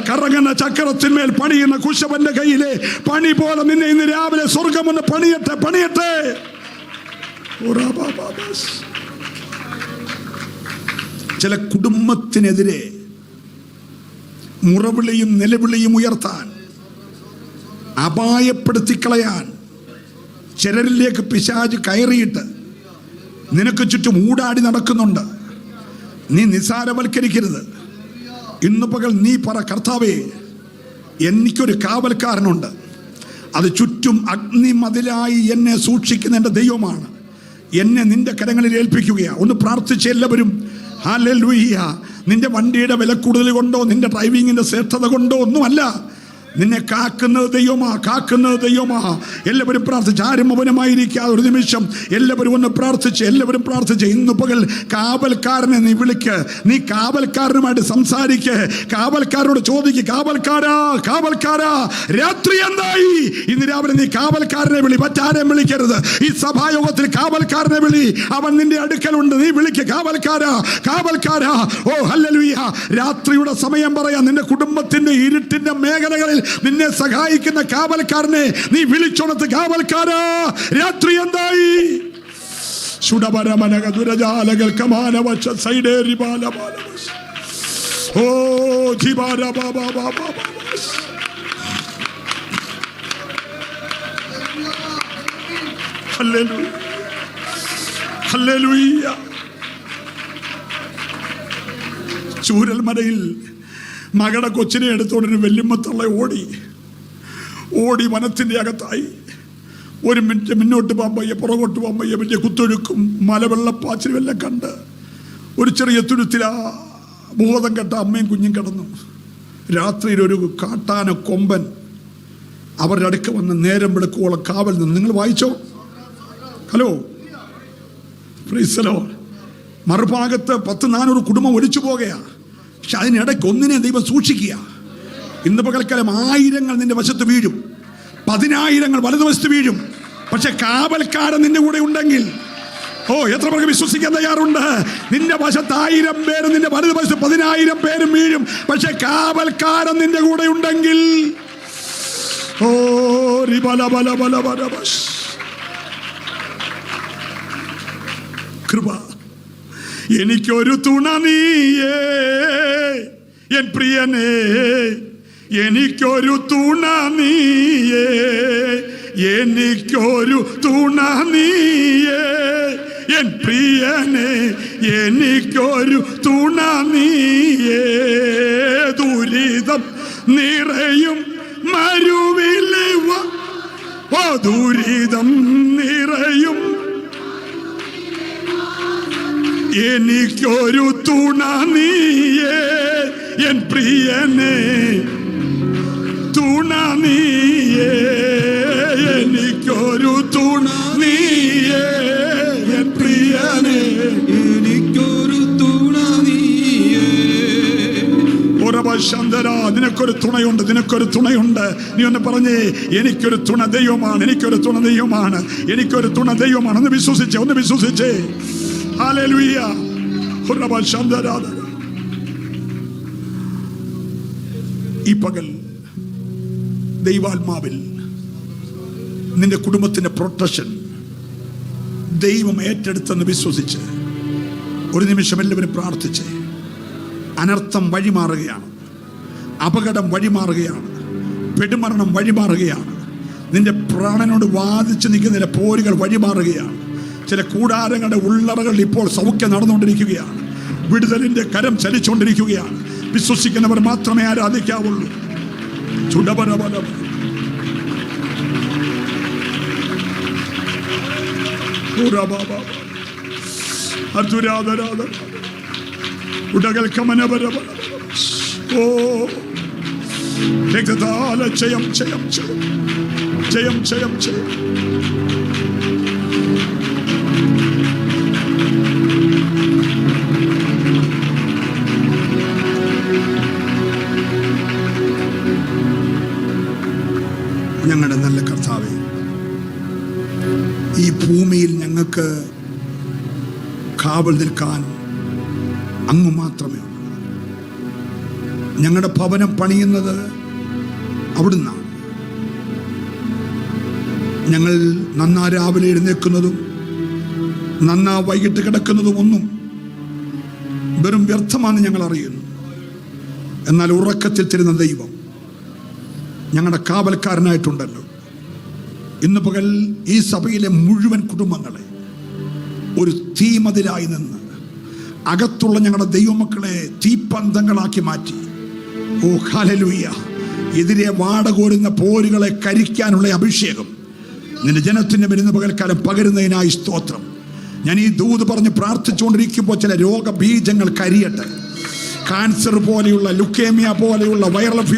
കറങ്ങുന്ന ചക്രത്തിന്മേൽ പണിയുന്ന കുശവന്റെ കയ്യിലെ പണി പോലെ നിന്നെ ഇന്ന് രാവിലെ സ്വർഗമൊന്ന് പണിയട്ടെ. ചില കുടുംബത്തിനെതിരെ മുറവിളിയും നിലവിളിയും ഉയർത്താൻ, അപായപ്പെടുത്തിക്കളയാൻ ചിലരിലേക്ക് പിശാച് കയറിയിട്ട് നിനക്ക് ചുറ്റും ഊടാടി നടക്കുന്നുണ്ട്. നീ നിസാരവൽക്കരിക്കരുത്. ഇന്ന് പകൽ നീ പറ, കർത്താവേ എനിക്കൊരു കാവൽക്കാരനുണ്ട്. അത് ചുറ്റും അഗ്നിമതിലായി എന്നെ സൂക്ഷിക്കുന്ന എൻ്റെ ദൈവമാണ്. എന്നെ നിന്റെ കരങ്ങളിൽ ഏൽപ്പിക്കുകയാണ്. ഒന്ന് പ്രാർത്ഥിച്ച് എല്ലാവരും. ഹല്ലേലൂയ. നിന്റെ വണ്ടിയുടെ വില കൂടുതൽ കൊണ്ടോ, നിന്റെ ഡ്രൈവിങ്ങിൻ്റെ ശ്രേഷ്ഠത കൊണ്ടോ ഒന്നുമല്ല. നിന്നെ കാക്കുന്നത് ദൈവമാ. എല്ലാവരും പ്രാർത്ഥിച്ച്, ആരും മൗനമായിരിക്കാതെ ഒരു നിമിഷം എല്ലാവരും ഒന്ന് പ്രാർത്ഥിച്ച്. ഇന്ന് പകൽ കാവൽക്കാരനെ നീ വിളിക്ക്. നീ കാവൽക്കാരനുമായിട്ട് സംസാരിക്ക്. കാവൽക്കാരനോട് ചോദിക്ക്, കാവൽക്കാരാ രാത്രി എന്തായി? ഇന്ന് രാവിലെ നീ കാവൽക്കാരനെ വിളി, മറ്റാരെയും വിളിക്കരുത്. ഈ സഭായോഗത്തിൽ കാവൽക്കാരനെ വിളി. അവൻ നിന്റെ അടുക്കലുണ്ട്. നീ വിളിക്ക്, കാവൽക്കാരാ. ഓ ഹല്ലേലൂയ. രാത്രിയുടെ സമയം പറയാം. നിന്റെ കുടുംബത്തിന്റെ ഇരുട്ടിന്റെ മേഖലകളിൽ നിന്നെ സഹായിക്കുന്ന കാവൽക്കാരനെ നീ വിളിച്ചോണത്ത്. കാവൽക്കാരാ രാത്രി എന്തായി? ചൂരൽമലയിൽ മകളുടെ കൊച്ചിനെ എടുത്തോണ്ടൊരു വെല്ലുമ്മത്തുള്ള ഓടി വനത്തിൻ്റെ അകത്തായി. ഒരു മിനിറ്റ് മുന്നോട്ട് പോകാൻ വയ്യ, പുറകോട്ട് പോകാൻ വയ്യ. വലിയ കുത്തൊഴുക്കും മലവെള്ളപ്പാച്ചിലും എല്ലാം കണ്ട് ഒരു ചെറിയ തുരുത്തിലാ ബോധം കെട്ട അമ്മയും കുഞ്ഞും കിടന്നു. രാത്രിയിലൊരു കാട്ടാന കൊമ്പൻ അവരുടെ അടുക്ക വന്ന് നേരം വെളുക്കോളം കാവൽ നിന്ന്. നിങ്ങൾ വായിച്ചോ? Hello, price the Lord. മറുഭാഗത്ത് 100-400 കുടുംബം ഒലിച്ചു പോകുകയാണ്. പക്ഷെ അതിനിടയ്ക്ക് ഒന്നിനെ ദൈവം സൂക്ഷിക്കുക. ഇന്ന് പകൽക്കാലം 1000 നിന്റെ വശത്ത് വീഴും, 10,000 വലതുവശത്ത് വീഴും. പക്ഷെ കാവൽക്കാരൻ നിന്റെ കൂടെ ഉണ്ടെങ്കിൽ, ഓ എത്ര പേർക്ക് വിശ്വസിക്കാൻ തയ്യാറുണ്ട്? നിന്റെ വശത്ത് 1000 പേരും നിന്റെ വലതുവശത്ത് 10,000 പേരും വീഴും. പക്ഷെ കാവൽക്കാരൻ നിന്റെ കൂടെ ഉണ്ടെങ്കിൽ, ഓ കൃപ. എനിക്കൊരു തുണ നീയേ എൻ പ്രിയനേ, എനിക്കൊരു തുണ നീയേ, എനിക്കൊരു തുണ നീയേ എൻ പ്രിയനേ, എനിക്കൊരു തുണ നീയേ. ദുരിതം നിറയും മരുവിലെ ദുരിതം നിറയും എനിക്കൊരു തുണ നീയേ എൻ പ്രിയനെ തുണ നീയേ എനിക്കൊരു തുണ നീയേ എൻ പ്രിയനെ എനിക്കൊരു തുണ നീയേ. നിനക്കൊരു തുണയുണ്ട്, നിനക്കൊരു തുണയുണ്ട്. നീ ഒന്ന് പറഞ്ഞേ, എനിക്കൊരു തുണ ദൈവമാണ്, എനിക്കൊരു തുണ ദൈവമാണ്, എനിക്കൊരു തുണ ദൈവമാണ്. ഒന്ന് വിശ്വസിച്ചേ, ഒന്ന് വിശ്വസിച്ചേ. ഹല്ലേലൂയ. ഈ പകൽ ദൈവാത്മാവിൽ നിന്റെ കുടുംബത്തിന്റെ പ്രൊട്ടക്ഷൻ ദൈവം ഏറ്റെടുത്തെന്ന് വിശ്വസിച്ച് ഒരു നിമിഷം എല്ലാവരും പ്രാർത്ഥിച്ച്. അനർത്ഥം വഴിമാറുകയാണ്, അപകടം വഴിമാറുകയാണ്, പെടുമരണം വഴിമാറുകയാണ്, നിന്റെ പ്രാണനോട് വാദിച്ച് നിൽക്കുന്ന പോരുകൾ വഴിമാറുകയാണ്. ചില കൂടാരങ്ങളുടെ ഉള്ളറകൾ ഇപ്പോൾ സൗഖ്യം നടന്നുകൊണ്ടിരിക്കുകയാണ്. വിടുതലിന്റെ കരം ചലിച്ചുകൊണ്ടിരിക്കുകയാണ്. വിശ്വസിക്കുന്നവർ മാത്രമേ ആരാധിക്കാവുള്ളൂ. ചുടപരബലം ജയം ജയം ജയം ജയം ജയം ജയം. ഞങ്ങളുടെ നല്ല കർത്താവേ, ഈ ഭൂമിയിൽ ഞങ്ങൾക്ക് കാവൽ നിൽക്കാൻ അങ്ങ് മാത്രമേ ഉള്ളൂ. ഞങ്ങളുടെ ഭവനം പണിയുന്നത് അവിടുന്നാണ്. ഞങ്ങൾ നന്നാ രാവിലെ എഴുന്നേൽക്കുന്നതും നന്നാ വൈകിട്ട് കിടക്കുന്നതും ഒന്നും വെറും വ്യർത്ഥമാണെന്ന് ഞങ്ങൾ അറിയുന്നു. എന്നാൽ ഉറക്കത്തിൽ തരുന്ന ദൈവം ഞങ്ങളുടെ കാവൽക്കാരനായിട്ടുണ്ടല്ലോ. ഇന്ന് പകൽ ഈ സഭയിലെ മുഴുവൻ കുടുംബങ്ങളെ ഒരു തീമതിലായി നിന്ന് അകത്തുള്ള ഞങ്ങളുടെ ദൈവമക്കളെ തീപ്പന്തങ്ങളാക്കി മാറ്റി. ഓ ഹല്ലേലൂയ. എതിരെ വാടകോരുന്ന പോരുകളെ കരിക്കാനുള്ള അഭിഷേകം നിന്റെ ജനത്തിന് വരുന്ന പകൽക്കാലം പകരുന്നതിനായി സ്തോത്രം. ഞാൻ ഈ ദൂത് പറഞ്ഞ് പ്രാർത്ഥിച്ചുകൊണ്ടിരിക്കുമ്പോൾ ചില രോഗബീജങ്ങൾ കരിയട്ടെ. കാൻസർ പോലെയുള്ള, ലുക്കേമിയ പോലെയുള്ള, വൈറൽ ഫീവർ